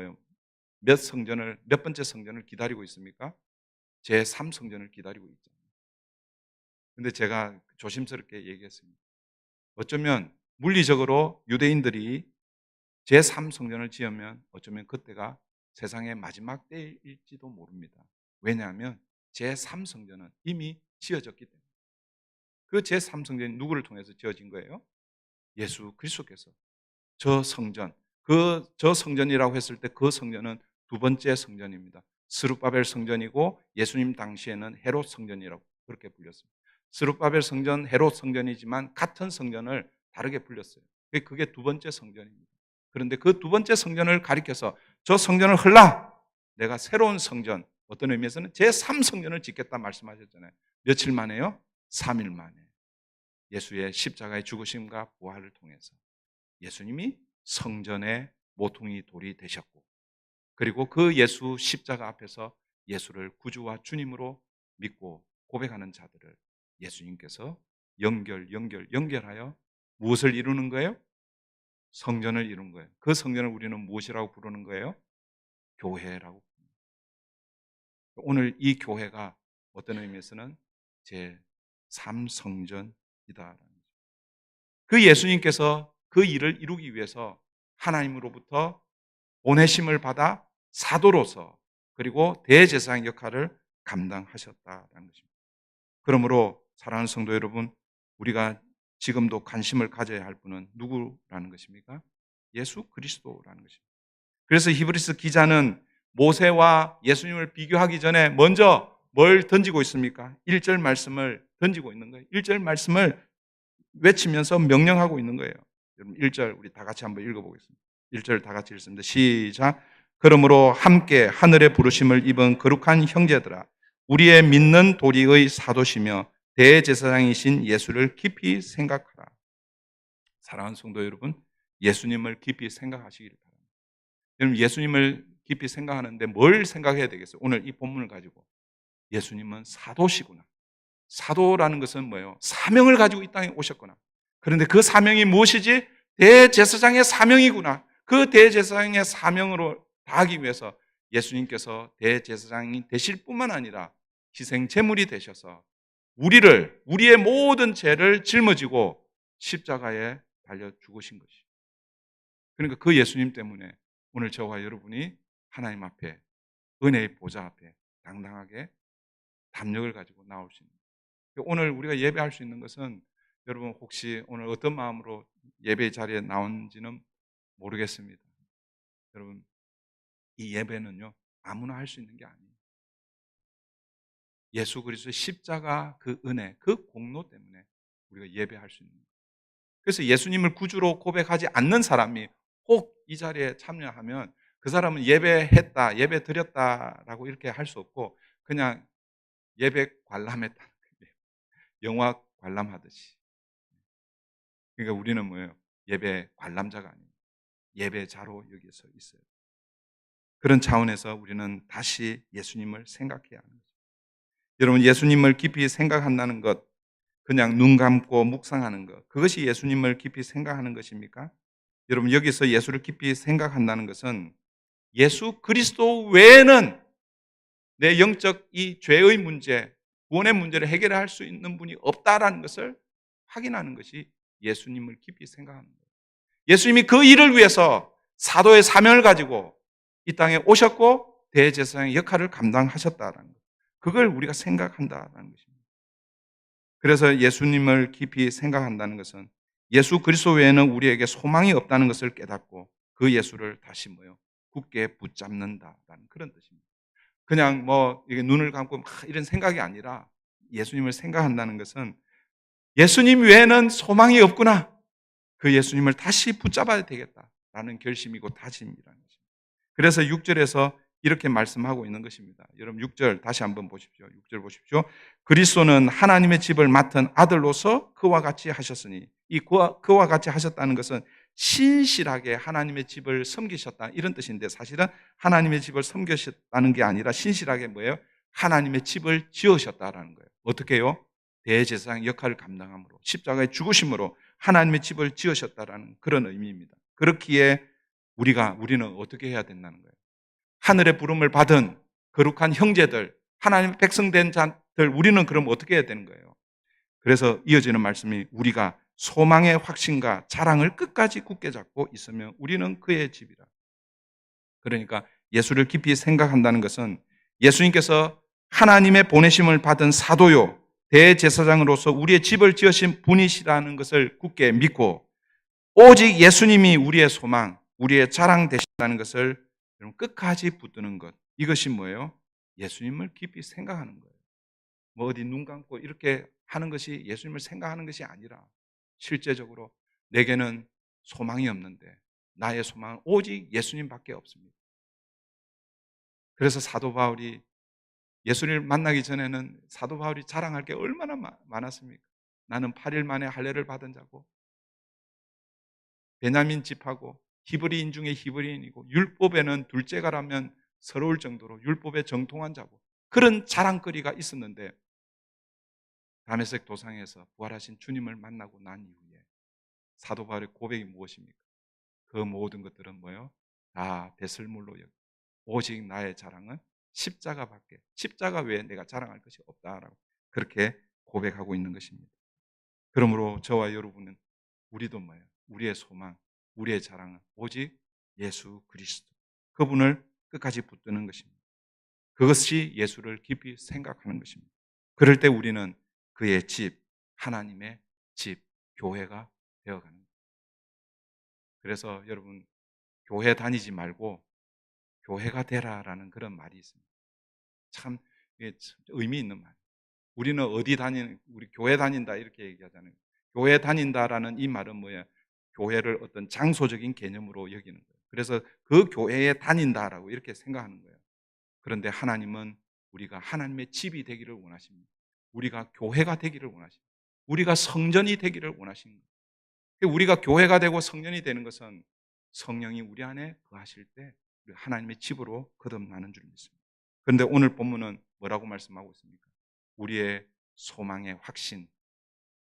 몇 번째 성전을 기다리고 있습니까? 제3성전을 기다리고 있잖아요. 근데 제가 조심스럽게 얘기했습니다. 어쩌면 물리적으로 유대인들이 제3성전을 지으면 어쩌면 그때가 세상의 마지막 때일지도 모릅니다. 왜냐하면 제3성전은 이미 지어졌기 때문에. 그 제3성전이 누구를 통해서 지어진 거예요? 예수 그리스도께서. 저 성전이라고 했을 때 그 성전은 두 번째 성전입니다. 스룹바벨 성전이고 예수님 당시에는 헤롯 성전이라고 그렇게 불렸습니다. 스룹바벨 성전, 헤롯 성전이지만 같은 성전을 다르게 불렸어요. 그게 두 번째 성전입니다. 그런데 그 두 번째 성전을 가리켜서 저 성전을 헐라! 내가 새로운 성전, 어떤 의미에서는 제3성전을 짓겠다 말씀하셨잖아요. 며칠 만에요? 3일 만에. 예수의 십자가의 죽으심과 부활을 통해서 예수님이 성전의 모퉁이 돌이 되셨고, 그리고 그 예수 십자가 앞에서 예수를 구주와 주님으로 믿고 고백하는 자들을 예수님께서 연결하여 무엇을 이루는 거예요? 성전을 이룬 거예요. 그 성전을 우리는 무엇이라고 부르는 거예요? 교회라고 부릅니다. 오늘 이 교회가 어떤 의미에서는 제3성전이다. 그 예수님께서 그 일을 이루기 위해서 하나님으로부터 보내심을 받아 사도로서 그리고 대제사장 역할을 감당하셨다는 것입니다. 그러므로 사랑하는 성도 여러분, 우리가 지금도 관심을 가져야 할 분은 누구라는 것입니까? 예수 그리스도라는 것입니다. 그래서 히브리서 기자는 모세와 예수님을 비교하기 전에 먼저 뭘 던지고 있습니까? 1절 말씀을 던지고 있는 거예요. 1절 말씀을 외치면서 명령하고 있는 거예요. 여러분 1절 우리 다 같이 한번 읽어보겠습니다. 1절 다 같이 읽습니다. 시작. 그러므로 함께 하늘의 부르심을 입은 거룩한 형제들아, 우리의 믿는 도리의 사도시며 대제사장이신 예수를 깊이 생각하라. 사랑하는 성도 여러분, 예수님을 깊이 생각하시기를 바랍니다. 여러분, 예수님을 깊이 생각하는데 뭘 생각해야 되겠어요? 오늘 이 본문을 가지고 예수님은 사도시구나. 사도라는 것은 뭐예요? 사명을 가지고 이 땅에 오셨구나. 그런데 그 사명이 무엇이지? 대제사장의 사명이구나. 그 대제사장의 사명으로 다하기 위해서 예수님께서 대제사장이 되실 뿐만 아니라 희생 제물이 되셔서 우리의 모든 죄를 짊어지고 십자가에 달려 죽으신 것이죠. 그러니까 그 예수님 때문에 오늘 저와 여러분이 하나님 앞에, 은혜의 보좌 앞에 당당하게 담력을 가지고 나올 수 있는, 오늘 우리가 예배할 수 있는 것은, 여러분 혹시 오늘 어떤 마음으로 예배 자리에 나온지는 모르겠습니다. 여러분, 이 예배는요, 아무나 할 수 있는 게 아니에요. 예수 그리스도의 십자가 그 은혜, 그 공로 때문에 우리가 예배할 수 있는 거예요. 그래서 예수님을 구주로 고백하지 않는 사람이 혹 이 자리에 참여하면 그 사람은 예배했다, 예배 드렸다라고 이렇게 할 수 없고 그냥 예배 관람했다. 영화 관람하듯이. 그러니까 우리는 뭐예요? 예배 관람자가 아니에요. 예배자로 여기서 있어요. 그런 차원에서 우리는 다시 예수님을 생각해야 하는 거죠. 여러분, 예수님을 깊이 생각한다는 것, 그냥 눈 감고 묵상하는 것, 그것이 예수님을 깊이 생각하는 것입니까? 여러분, 여기서 예수를 깊이 생각한다는 것은 예수 그리스도 외에는 내 영적 이 죄의 문제, 구원의 문제를 해결할 수 있는 분이 없다라는 것을 확인하는 것이 예수님을 깊이 생각하는 거예요. 예수님이 그 일을 위해서 사도의 사명을 가지고 이 땅에 오셨고 대제사장의 역할을 감당하셨다는 것, 그걸 우리가 생각한다는 것입니다. 그래서 예수님을 깊이 생각한다는 것은 예수 그리스도 외에는 우리에게 소망이 없다는 것을 깨닫고 그 예수를 다시 굳게 붙잡는다라는 그런 뜻입니다. 그냥 이게 눈을 감고 막 이런 생각이 아니라 예수님을 생각한다는 것은 예수님 외에는 소망이 없구나. 그 예수님을 다시 붙잡아야 되겠다라는 결심이고 다짐이라는 것입니다. 그래서 6절에서 이렇게 말씀하고 있는 것입니다. 여러분 6절 다시 한번 보십시오. 6절 보십시오. 그리스도는 하나님의 집을 맡은 아들로서 그와 같이 하셨으니, 이 그와 같이 하셨다는 것은 신실하게 하나님의 집을 섬기셨다 이런 뜻인데, 사실은 하나님의 집을 섬기셨다는 게 아니라 신실하게 뭐예요? 하나님의 집을 지으셨다라는 거예요. 어떻게 해요? 대제사장 역할을 감당함으로, 십자가의 죽으심으로 하나님의 집을 지으셨다라는 그런 의미입니다. 그렇기에 우리는 어떻게 해야 된다는 거예요? 하늘의 부름을 받은 거룩한 형제들, 하나님의 백성된 자들, 우리는 그럼 어떻게 해야 되는 거예요? 그래서 이어지는 말씀이, 우리가 소망의 확신과 자랑을 끝까지 굳게 잡고 있으면 우리는 그의 집이라. 그러니까 예수를 깊이 생각한다는 것은 예수님께서 하나님의 보내심을 받은 사도요 대제사장으로서 우리의 집을 지으신 분이시라는 것을 굳게 믿고, 오직 예수님이 우리의 소망, 우리의 자랑 되신다는 것을 끝까지 붙드는 것, 이것이 뭐예요? 예수님을 깊이 생각하는 거예요. 어디 눈 감고 이렇게 하는 것이 예수님을 생각하는 것이 아니라 실제적으로 내게는 소망이 없는데 나의 소망은 오직 예수님밖에 없습니다. 그래서 사도 바울이 예수님을 만나기 전에는 사도 바울이 자랑할 게 얼마나 많았습니까? 나는 8일 만에 할례를 받은 자고 베냐민 집하고 히브리인 중에 히브리인이고 율법에는 둘째가라면 서러울 정도로 율법에 정통한 자고, 그런 자랑거리가 있었는데 다메섹 도상에서 부활하신 주님을 만나고 난 이후에 사도 바울의 고백이 무엇입니까? 그 모든 것들은 뭐예요? 다 배설물로 여기, 오직 나의 자랑은 십자가 외에 내가 자랑할 것이 없다라고 그렇게 고백하고 있는 것입니다. 그러므로 저와 여러분은, 우리도 뭐예요? 우리의 소망, 우리의 자랑은 오직 예수 그리스도, 그분을 끝까지 붙드는 것입니다. 그것이 예수를 깊이 생각하는 것입니다. 그럴 때 우리는 그의 집, 하나님의 집, 교회가 되어가는 거예요. 그래서 여러분, 교회 다니지 말고 교회가 되라라는 그런 말이 있습니다. 참 의미 있는 말. 우리는 우리 교회 다닌다 이렇게 얘기하잖아요. 교회 다닌다라는 이 말은 뭐예요? 교회를 어떤 장소적인 개념으로 여기는 거예요. 그래서 그 교회에 다닌다라고 이렇게 생각하는 거예요. 그런데 하나님은 우리가 하나님의 집이 되기를 원하십니다. 우리가 교회가 되기를 원하십니다. 우리가 성전이 되기를 원하십니다. 우리가 교회가 되고 성전이 되는 것은 성령이 우리 안에 거하실 때 우리 하나님의 집으로 거듭나는 줄 믿습니다. 그런데 오늘 본문은 뭐라고 말씀하고 있습니까? 우리의 소망의 확신,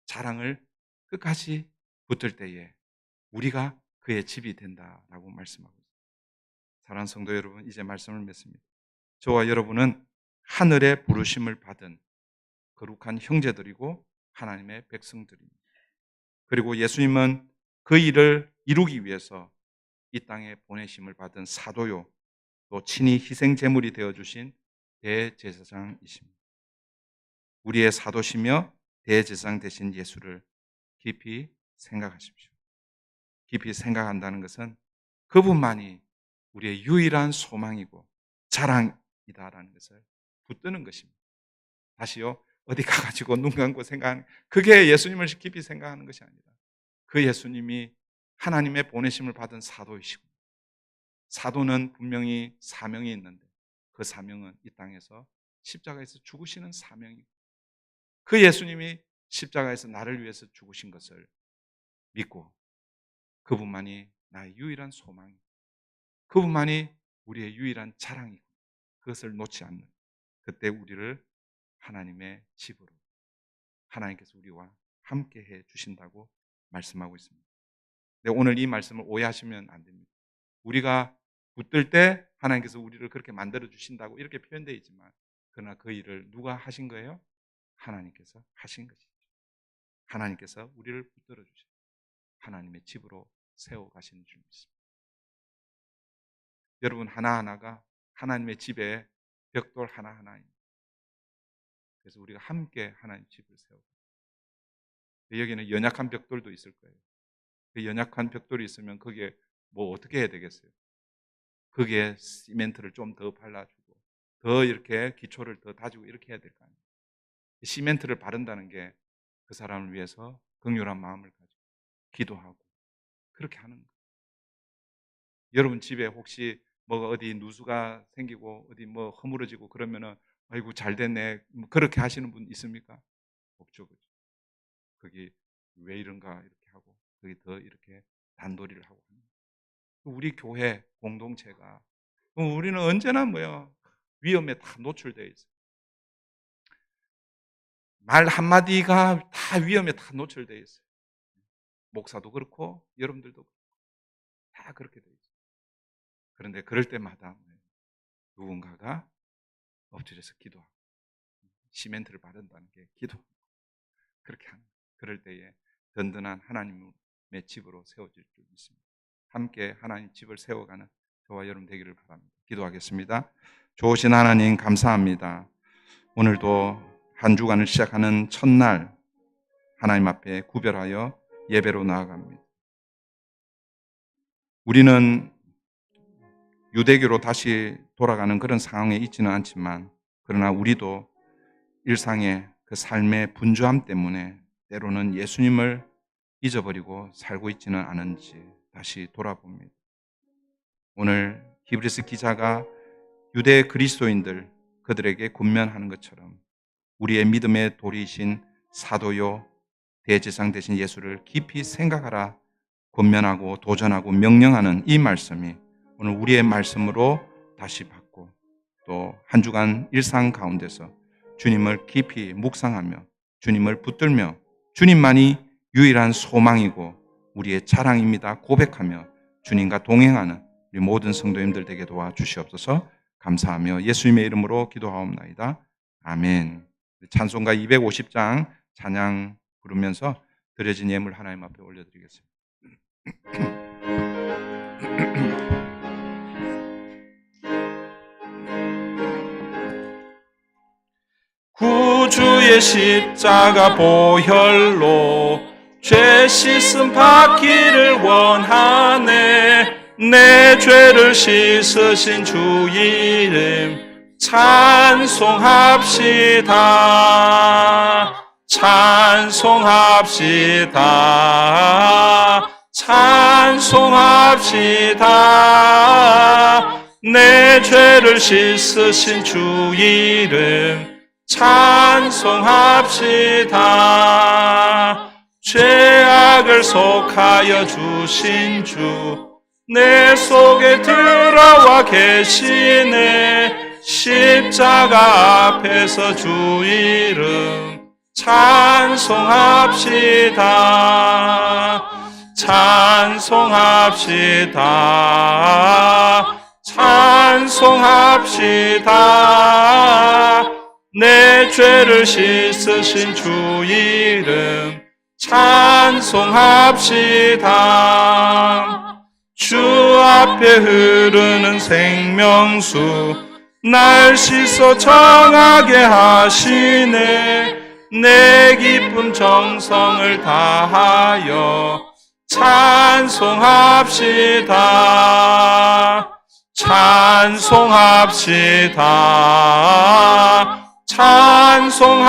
자랑을 끝까지 붙들 때에 우리가 그의 집이 된다라고 말씀하고 있습니다. 사랑하는 성도 여러분, 이제 말씀을 맺습니다. 저와 여러분은 하늘의 부르심을 받은 거룩한 형제들이고 하나님의 백성들입니다. 그리고 예수님은 그 일을 이루기 위해서 이 땅에 보내심을 받은 사도요, 또 친히 희생 제물이 되어주신 대제사장이십니다. 우리의 사도시며 대제사장 되신 예수를 깊이 생각하십시오. 깊이 생각한다는 것은 그분만이 우리의 유일한 소망이고 자랑이다라는 것을 붙드는 것입니다. 다시요, 어디 가가지고 눈 감고 생각하는, 그게 예수님을 깊이 생각하는 것이 아니라 그 예수님이 하나님의 보내심을 받은 사도이시고, 사도는 분명히 사명이 있는데 그 사명은 이 땅에서 십자가에서 죽으시는 사명이고, 그 예수님이 십자가에서 나를 위해서 죽으신 것을 믿고 그분만이 나의 유일한 소망이고 그분만이 우리의 유일한 자랑이고, 그것을 놓지 않는, 그때 우리를 하나님의 집으로, 하나님께서 우리와 함께 해 주신다고 말씀하고 있습니다. 근데 오늘 이 말씀을 오해하시면 안 됩니다. 우리가 붙들 때 하나님께서 우리를 그렇게 만들어 주신다고 이렇게 표현되어 있지만, 그러나 그 일을 누가 하신 거예요? 하나님께서 하신 것이죠. 하나님께서 우리를 붙들어 주셔서 하나님의 집으로 세워 가시는 줄 믿습니다. 여러분 하나하나가 하나님의 집의 벽돌 하나하나입니다. 그래서 우리가 함께 하나님 집을 세우고, 여기는 연약한 벽돌도 있을 거예요. 그 연약한 벽돌이 있으면 거기에 뭐 어떻게 해야 되겠어요? 거기에 시멘트를 좀 더 발라주고 더 이렇게 기초를 더 다지고 이렇게 해야 될 거 아니에요. 시멘트를 바른다는 게 그 사람을 위해서 긍휼한 마음을 가지고 기도하고 그렇게 하는 거예요. 여러분 집에 혹시 뭐가 어디 누수가 생기고 어디 뭐 허물어지고 그러면은 아이고 잘 됐네, 뭐 그렇게 하시는 분 있습니까? 없죠, 그죠? 거기 왜 이런가 이렇게 하고 거기 더 이렇게 단도리를 하고 하는 거예요. 우리 교회 공동체가, 우리는 언제나 뭐야, 위험에 다 노출되어 있어요. 말 한마디가 다 위험에 다 노출되어 있어요. 목사도 그렇고 여러분들도 그렇고 다 그렇게 되어 있어요. 그런데 그럴 때마다 누군가가 엎드려서 기도하고 시멘트를 바른다는 게 기도, 그렇게 하는 거예요. 그럴 때에 든든한 하나님의 집으로 세워질 줄 믿습니다. 함께 하나님 집을 세워가는 저와 여러분 되기를 바랍니다. 기도하겠습니다. 좋으신 하나님 감사합니다. 오늘도 한 주간을 시작하는 첫날 하나님 앞에 구별하여 예배로 나아갑니다. 우리는 유대교로 다시 돌아가는 그런 상황에 있지는 않지만, 그러나 우리도 일상의 그 삶의 분주함 때문에 때로는 예수님을 잊어버리고 살고 있지는 않은지 다시 돌아봅니다. 오늘 히브리서 기자가 유대 그리스도인들 그들에게 권면하는 것처럼 우리의 믿음의 도리이신 사도요 대제사장 되신 예수를 깊이 생각하라 권면하고 도전하고 명령하는 이 말씀이 오늘 우리의 말씀으로 다시 받고, 또 한 주간 일상 가운데서 주님을 깊이 묵상하며 주님을 붙들며 주님만이 유일한 소망이고 우리의 자랑입니다 고백하며 주님과 동행하는 우리 모든 성도님들 되게 도와주시옵소서. 감사하며 예수님의 이름으로 기도하옵나이다. 아멘. 찬송가 250장 찬양 부르면서 드려진 예물 하나님 앞에 올려드리겠습니다. 구주의 십자가 보혈로 죄 씻음 받기를 원하네. 내 죄를 씻으신 주 이름 찬송합시다. 찬송합시다. 찬송합시다. 내 죄를 씻으신 주 이름 찬송합시다. 죄악을 속하여 주신 주, 내 속에 들어와 계시네. 십자가 앞에서 주 이름 찬송합시다. 찬송합시다. 찬송합시다. 내 죄를 씻으신 주 이름 찬송합시다. 주 앞에 흐르는 생명수, 날 씻어 정하게 하시네. 내 기쁨 정성을 다하여 찬송합시다. 찬송합시다. 찬송합시다.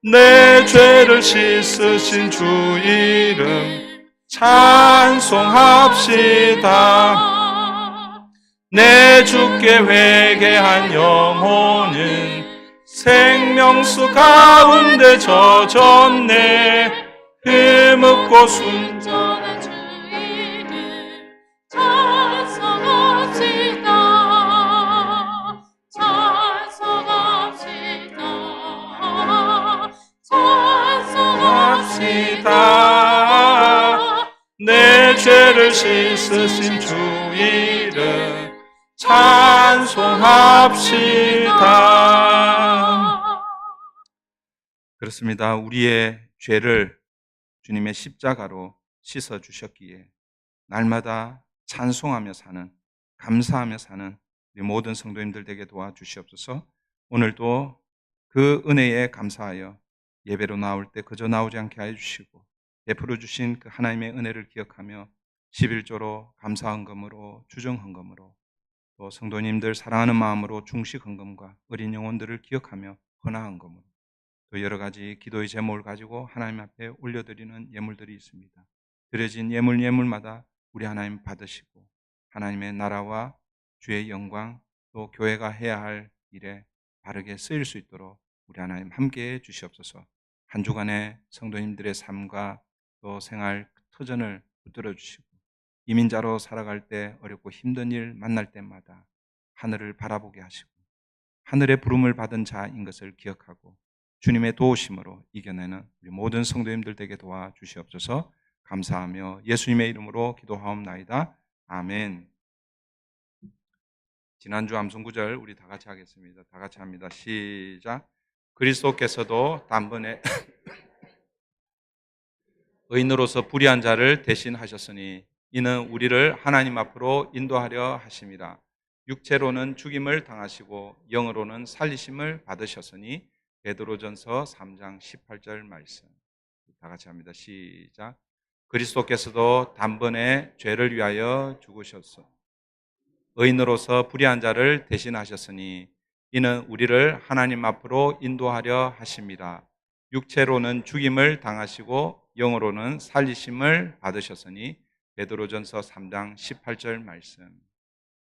내 죄를 씻으신 주 이름 찬송합시다. 내 주께 회개한 영혼은 생명수 가운데 젖었네. 흠없고 순전한 주 이름 찬송합시다. 찬송합시다. 찬송합시다. 내 죄를 씻으신 주 이름 찬송합시다. 그렇습니다. 우리의 죄를 주님의 십자가로 씻어 주셨기에 날마다 찬송하며 사는, 감사하며 사는 우리 모든 성도님들 되게 도와주시옵소서. 오늘도 그 은혜에 감사하여 예배로 나올 때 그저 나오지 않게 하여 주시고, 베풀어 주신 그 하나님의 은혜를 기억하며 11조로 감사 헌금으로, 주정 헌금으로, 또 성도님들 사랑하는 마음으로 중식 헌금과 어린 영혼들을 기억하며 헌화 헌금으로, 또 여러 가지 기도의 제목을 가지고 하나님 앞에 올려드리는 예물들이 있습니다. 드려진 예물마다 우리 하나님 받으시고 하나님의 나라와 주의 영광, 또 교회가 해야 할 일에 바르게 쓰일 수 있도록 우리 하나님 함께해 주시옵소서. 한 주간의 성도님들의 삶과 또 생활 터전을 붙들어 주시고, 이민자로 살아갈 때 어렵고 힘든 일 만날 때마다 하늘을 바라보게 하시고 하늘의 부름을 받은 자인 것을 기억하고 주님의 도우심으로 이겨내는 우리 모든 성도님들 되게 도와주시옵소서. 감사하며 예수님의 이름으로 기도하옵나이다. 아멘. 지난주 암송구절 우리 다 같이 하겠습니다. 다 같이 합니다. 시작. 그리스도께서도 단번에 의인으로서 불의한 자를 대신하셨으니 이는 우리를 하나님 앞으로 인도하려 하심이라. 육체로는 죽임을 당하시고 영으로는 살리심을 받으셨으니 베드로전서 3장 18절 말씀. 다 같이 합니다. 시작. 그리스도께서도 단번에 죄를 위하여 죽으셨소. 의인으로서 불의한 자를 대신하셨으니 이는 우리를 하나님 앞으로 인도하려 하심이라. 육체로는 죽임을 당하시고 영으로는 살리심을 받으셨으니 베드로전서 3장 18절 말씀.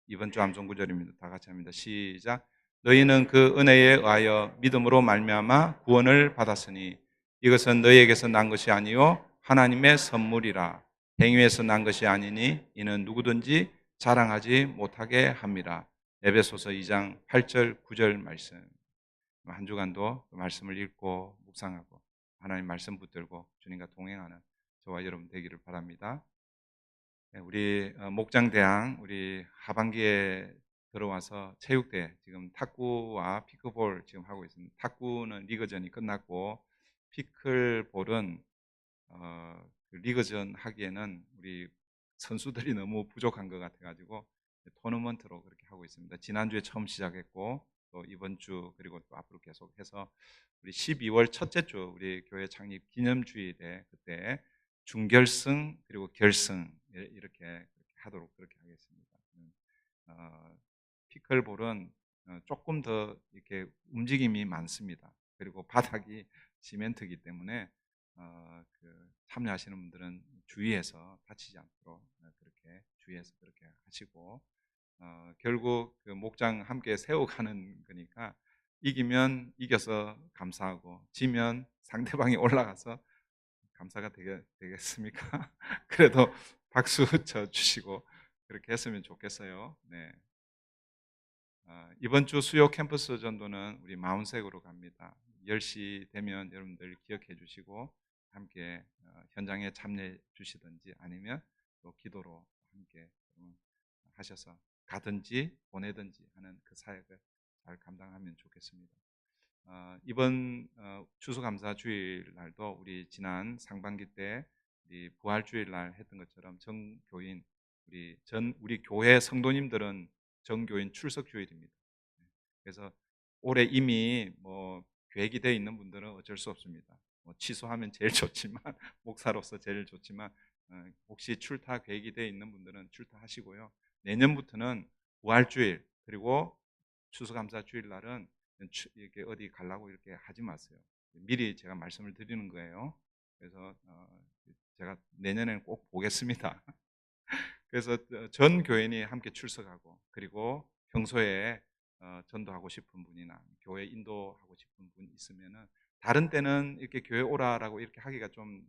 이번 주 암송구절입니다. 다 같이 합니다. 시작. 너희는 그 은혜에 의하여 믿음으로 말미암아 구원을 받았으니 이것은 너희에게서 난 것이 아니요 하나님의 선물이라. 행위에서 난 것이 아니니 이는 누구든지 자랑하지 못하게 함이라. 에베소서 2장 8절 9절 말씀. 한 주간도 그 말씀을 읽고 묵상하고 하나님 말씀 붙들고 주님과 동행하는 저와 여러분 되기를 바랍니다. 우리 목장대항 우리 하반기에 들어와서 체육대 지금 탁구와 피클볼 지금 하고 있습니다. 탁구는 리그전이 끝났고 피클볼은 리그전 하기에는 우리 선수들이 너무 부족한 것 같아가지고 토너먼트로 그렇게 하고 있습니다. 지난주에 처음 시작했고 또 이번 주 그리고 또 앞으로 계속해서 우리 12월 첫째 주 우리 교회 창립 기념주일에 그때 준결승 그리고 결승 이렇게 하도록 그렇게 하겠습니다. 피클볼은 조금 더 이렇게 움직임이 많습니다. 그리고 바닥이 시멘트이기 때문에 참여하시는 분들은 주의해서 다치지 않도록 그렇게 주의해서 그렇게 하시고 결국 그 목장 함께 세워가는 거니까 이기면 이겨서 감사하고 지면 상대방이 올라가서 감사가 되겠습니까? 그래도 박수 쳐 주시고 그렇게 했으면 좋겠어요. 네. 이번 주 수요 캠퍼스 전도는 우리 마운색으로 갑니다. 10시 되면 여러분들 기억해 주시고 함께 현장에 참여해 주시든지 아니면 또 기도로 함께 하셔서 가든지 보내든지 하는 그 사역을 잘 감당하면 좋겠습니다. 이번 추수감사 주일 날도 우리 지난 상반기 때 우리 부활 주일 날 했던 것처럼 정교인 우리 교회 성도님들은 정교인 출석 주일입니다. 그래서 올해 이미 뭐 계획이 되어 있는 분들은 어쩔 수 없습니다. 뭐 취소하면 제일 좋지만 목사로서 제일 좋지만 혹시 출타 계획이 되어 있는 분들은 출타하시고요. 내년부터는 부활주일 그리고 추수감사 주일 날은 이렇게 어디 가려고 이렇게 하지 마세요. 미리 제가 말씀을 드리는 거예요. 그래서 제가 내년에는 꼭 보겠습니다. 그래서 전 교인이 함께 출석하고 그리고 평소에 전도하고 싶은 분이나 교회 인도하고 싶은 분 있으면은 다른 때는 이렇게 교회 오라라고 이렇게 하기가 좀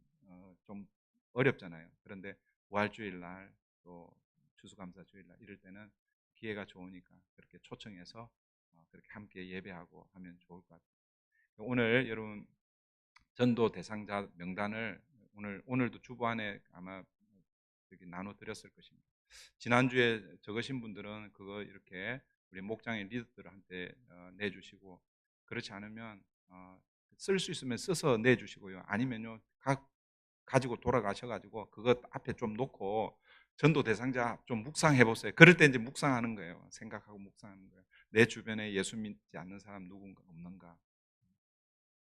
어렵잖아요. 그런데 부활주일 날 또 추수감사 주일 날 이럴 때는 기회가 좋으니까 그렇게 초청해서 그렇게 함께 예배하고 하면 좋을 것 같아요. 오늘 여러분 전도 대상자 명단을 오늘도 주보안에 아마 여기 나눠 드렸을 것입니다. 지난주에 적으신 분들은 그거 이렇게 우리 목장의 리더들한테 내주시고 그렇지 않으면 쓸 수 있으면 써서 내주시고요. 아니면요 가지고 돌아가셔가지고 그것 앞에 좀 놓고 전도 대상자 좀 묵상해 보세요. 그럴 때 이제 묵상하는 거예요. 생각하고 묵상하는 거예요. 내 주변에 예수 믿지 않는 사람 누군가 없는가?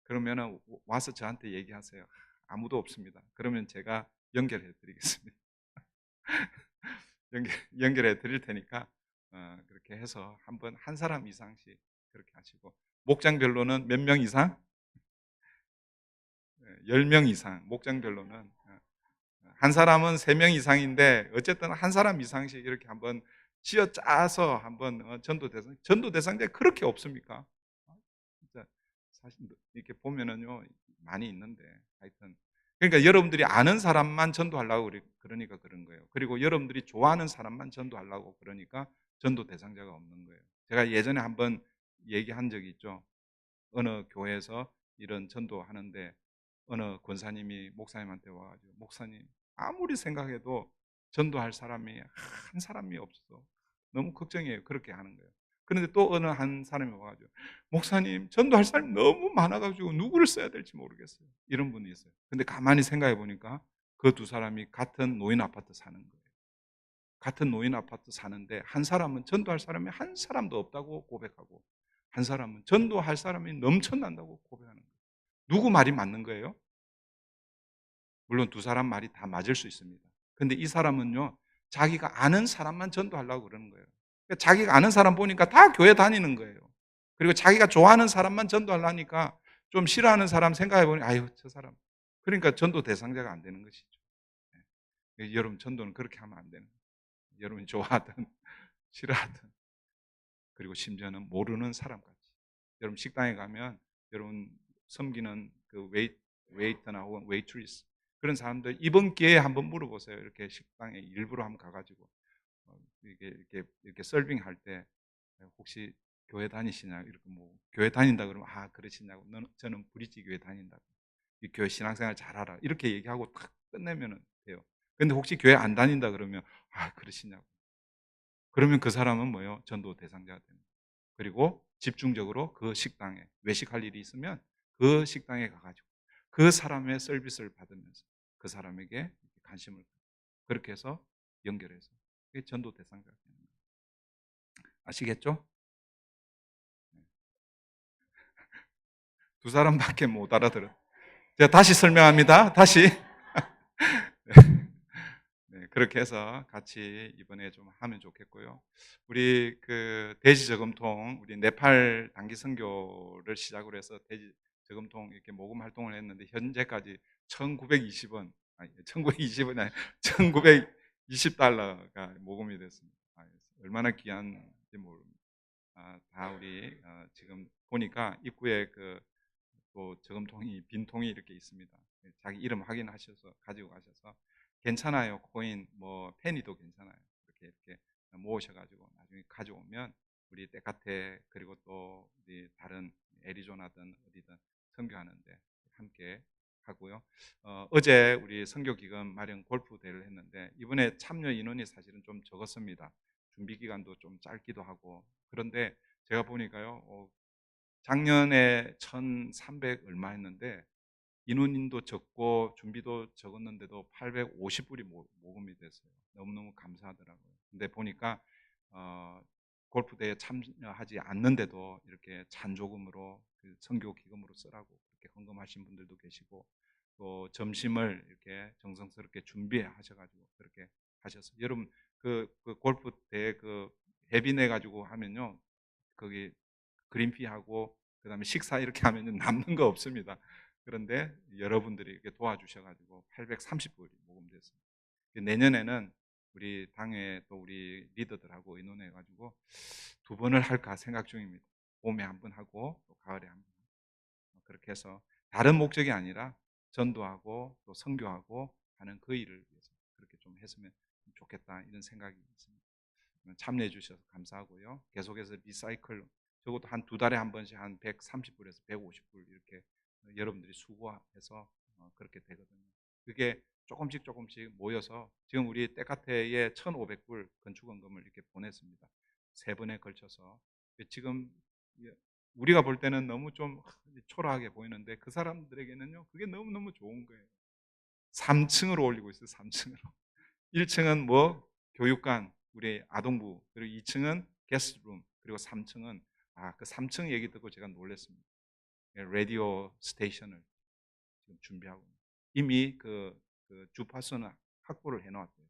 그러면은 와서 저한테 얘기하세요. 아무도 없습니다. 그러면 제가 연결해 드리겠습니다. 연결해 드릴 테니까 그렇게 해서 한번 한 사람 이상씩 그렇게 하시고 목장별로는 몇 명 이상? 10명 이상 목장별로는 한 사람은 3명 이상인데 어쨌든 한 사람 이상씩 이렇게 한번 쥐어 짜서 한번 전도 대상자 그렇게 없습니까? 진짜 사실 이렇게 보면은요 많이 있는데 하여튼 그러니까 여러분들이 아는 사람만 전도하려고 그러니까 그런 거예요. 그리고 여러분들이 좋아하는 사람만 전도하려고 그러니까 전도 대상자가 없는 거예요. 제가 예전에 한번 얘기한 적이 있죠. 어느 교회에서 이런 전도하는데 어느 권사님이 목사님한테 와가지고 목사님 아무리 생각해도 전도할 사람이 한 사람이 없어서 너무 걱정이에요. 그렇게 하는 거예요. 그런데 또 어느 한 사람이 와가지고 목사님 전도할 사람이 너무 많아가지고 누구를 써야 될지 모르겠어요. 이런 분이 있어요. 근데 가만히 생각해 보니까 그 두 사람이 같은 노인 아파트 사는 거예요. 같은 노인 아파트 사는데 한 사람은 전도할 사람이 한 사람도 없다고 고백하고 한 사람은 전도할 사람이 넘쳐난다고 고백하는 거예요. 누구 말이 맞는 거예요? 물론 두 사람 말이 다 맞을 수 있습니다. 근데 이 사람은요, 자기가 아는 사람만 전도하려고 그러는 거예요. 그러니까 자기가 아는 사람 보니까 다 교회 다니는 거예요. 그리고 자기가 좋아하는 사람만 전도하려니까 좀 싫어하는 사람 생각해 보니, 아유, 저 사람. 그러니까 전도 대상자가 안 되는 것이죠. 네. 여러분, 전도는 그렇게 하면 안 되는 거예요. 여러분이 좋아하든, 싫어하든, 그리고 심지어는 모르는 사람까지. 여러분, 식당에 가면 여러분 섬기는 그 웨이터나 혹은 웨이트리스 그런 사람들 이번 기회에 한번 물어보세요. 이렇게 식당에 일부러 한번 가가지고 이렇게 서빙 할 때 혹시 교회 다니시냐 이렇게 뭐 교회 다닌다 그러면 그러시냐고 저는 브릿지 교회 다닌다고 이 교회 신앙생활 잘하라 이렇게 얘기하고 탁 끝내면 돼요. 근데 혹시 교회 안 다닌다 그러면 그러시냐고 그러면 그 사람은 뭐요? 전도 대상자가 됩니다. 그리고 집중적으로 그 식당에 외식할 일이 있으면 그 식당에 가가지고 그 사람의 서비스를 받으면서 그 사람에게 관심을 그렇게 해서 연결해서 그게 전도 대상자가 되는 거예요. 아시겠죠? 두 사람밖에 못 알아들어. 제가 다시 설명합니다. 다시. 네, 그렇게 해서 같이 이번에 좀 하면 좋겠고요. 우리 그 돼지 저금통, 우리 네팔 단기 선교를 시작으로 해서 돼지 저금통 이렇게 모금 활동을 했는데 현재까지 1,920원, 아니 1,920원이 아니 1,920달러가 모금이 됐습니다. 얼마나 귀한지 모릅니다. 다 우리 지금 보니까 입구에 또 저금통이 빈 통이 이렇게 있습니다. 자기 이름 확인하셔서 가지고 가셔서 괜찮아요. 코인 뭐 페니도 괜찮아요. 이렇게 모으셔가지고 나중에 가져오면 우리 때카테 그리고 또 우리 다른 애리조나든 어디든 선교하는데 함께 하고요. 어제 우리 선교기금 마련 골프 대회를 했는데 이번에 참여 인원이 사실은 좀 적었습니다. 준비 기간도 좀 짧기도 하고. 그런데 제가 보니까요, 작년에 1,300 얼마 했는데 인원도 적고 준비도 적었는데도 850불이 모금이 됐어요. 너무너무 감사하더라고요. 근데 보니까 골프 대회에 참여하지 않는데도 이렇게 잔조금으로 선교 기금으로 쓰라고 그렇게 헌금하신 분들도 계시고, 또 점심을 이렇게 정성스럽게 준비하셔가지고 그렇게 하셨어요. 여러분 그 골프 대회 해비내 가지고 하면요, 거기 그린피하고 그다음에 식사 이렇게 하면 남는 거 없습니다. 그런데 여러분들이 이렇게 도와주셔가지고 830불이 모금됐습니다. 내년에는 우리 당회 또 우리 리더들하고 의논해가지고 2번을 할까 생각 중입니다. 봄에 한 번 하고 또 가을에 한 번. 그렇게 해서 다른 목적이 아니라 전도하고 또 선교하고 하는 그 일을 위해서 그렇게 좀 했으면 좋겠다 이런 생각이 있습니다. 참여해 주셔서 감사하고요. 계속해서 리사이클 적어도 한 2달에 한 번씩 한 130불에서 150불 이렇게 여러분들이 수고해서 그렇게 되거든요. 그게 조금씩 모여서 지금 우리 때카테에 1,500불 건축원금을 이렇게 보냈습니다. 3번에 걸쳐서. 지금 우리가 볼 때는 너무 좀 초라하게 보이는데 그 사람들에게는요, 그게 너무너무 좋은 거예요. 3층으로 올리고 있어요. 3층으로. 1층은 뭐 교육관, 우리 아동부, 그리고 2층은 게스트룸, 그리고 3층은 그 3층 얘기 듣고 제가 놀랐습니다. 라디오 스테이션을 지금 준비하고 이미 그 주파수는 확보를 해놓았대요.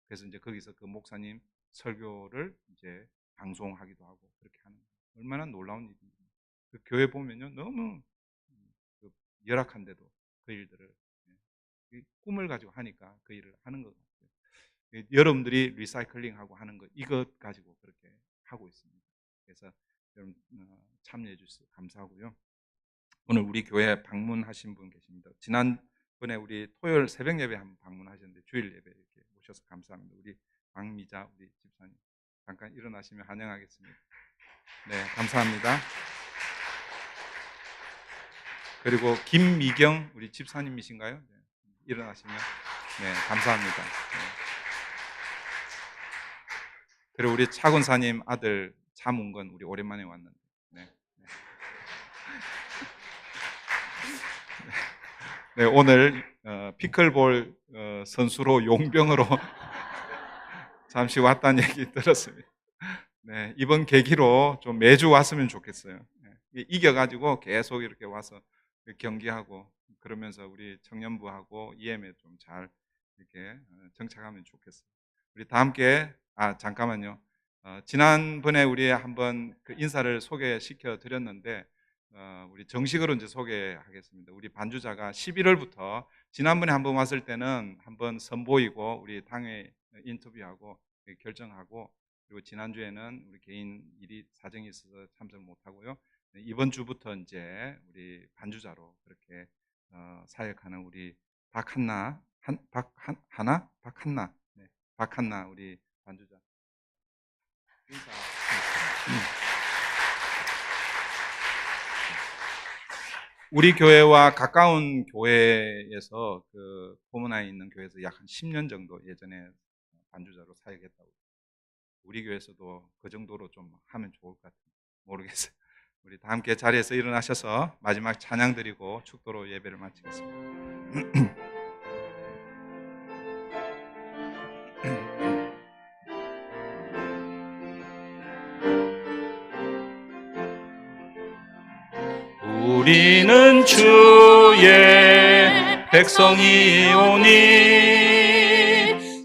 그래서 이제 거기서 그 목사님 설교를 이제 방송하기도 하고 그렇게 하는 거예요. 얼마나 놀라운 일입니까? 그 교회 보면요, 너무 열악한데도 그 일들을 꿈을 가지고 하니까 그 일을 하는 것 같아요. 여러분들이 리사이클링하고 하는 것 이것 가지고 그렇게 하고 있습니다. 그래서 여러분 참여해 주셔서 감사하고요. 오늘 우리 교회 방문하신 분 계십니다. 지난번에 우리 토요일 새벽 예배 한번 방문하셨는데 주일 예배 이렇게 오셔서 감사합니다. 우리 박미자 우리 집사님 잠깐 일어나시면 환영하겠습니다. 네, 감사합니다. 그리고 김미경 우리 집사님이신가요? 네, 일어나시면 네, 감사합니다. 네. 그리고 우리 차군사님 아들 차문건 우리 오랜만에 왔는데 네. 네, 오늘 피클볼 선수로 용병으로 잠시 왔다는 얘기 들었습니다. 네, 이번 계기로 좀 매주 왔으면 좋겠어요. 네, 이겨가지고 계속 이렇게 와서 경기하고 그러면서 우리 청년부하고 EM에 좀 잘 이렇게 정착하면 좋겠어요. 우리 다 함께 잠깐만요. 지난번에 우리 한번 그 인사를 소개시켜 드렸는데 우리 정식으로 이제 소개하겠습니다. 우리 반주자가 11월부터 지난번에 한번 왔을 때는 한번 선보이고 우리 당회 인터뷰하고 결정하고, 그리고 지난주에는 우리 개인 일이 사정이 있어서 참석을 못하고요. 이번 주부터 이제 우리 반주자로 그렇게 사역하는 우리 박한나 우리 반주자 인사. 우리 교회와 가까운 교회에서 그 포문화에 있는 교회에서 약 한 10년 정도 예전에 반주자로 사역했다고. 우리 교회에서도 그 정도로 좀 하면 좋을 것 같아요. 모르겠어요. 우리 다 함께 자리에서 일어나셔서 마지막 찬양 드리고 축도로 예배를 마치겠습니다. 우리는 주의 백성이오니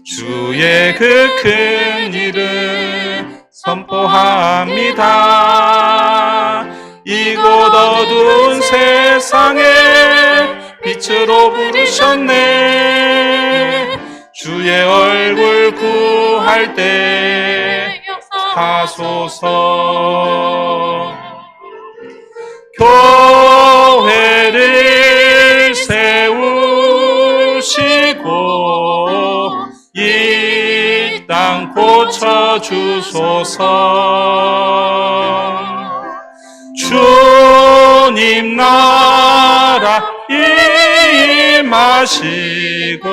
주의 그 큰 일을 선포합니다. 이곳 어두운 세상에 빛으로 부르셨네. 주의 얼굴 구할 때 하소서. 교회를 세우시고 이 땅 고쳐주소서. 주님 나라 임하시고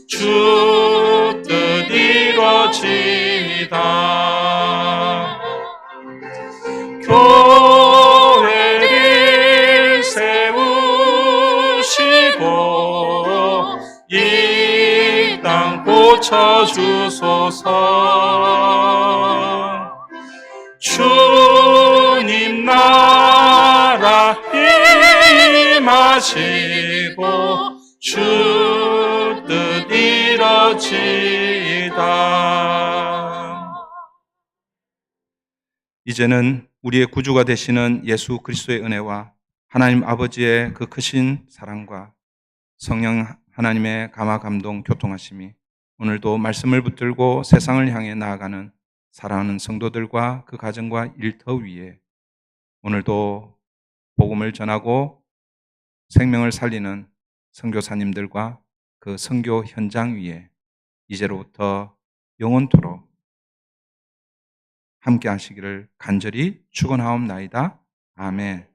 주 뜻 이루어지이다. 교회를 세우시고 이 땅 고쳐주소서. 주님 나라 임하시고 주 뜻 이루어지이다. 이제는 우리의 구주가 되시는 예수 그리스도의 은혜와 하나님 아버지의 그 크신 사랑과 성령 하나님의 감화 감동 교통하심이 오늘도 말씀을 붙들고 세상을 향해 나아가는 사랑하는 성도들과 그 가정과 일터 위에 오늘도 복음을 전하고 생명을 살리는 선교사님들과 그 선교 현장 위에 이제로부터 영원토록 함께 하시기를 간절히 축원하옵나이다. 아멘.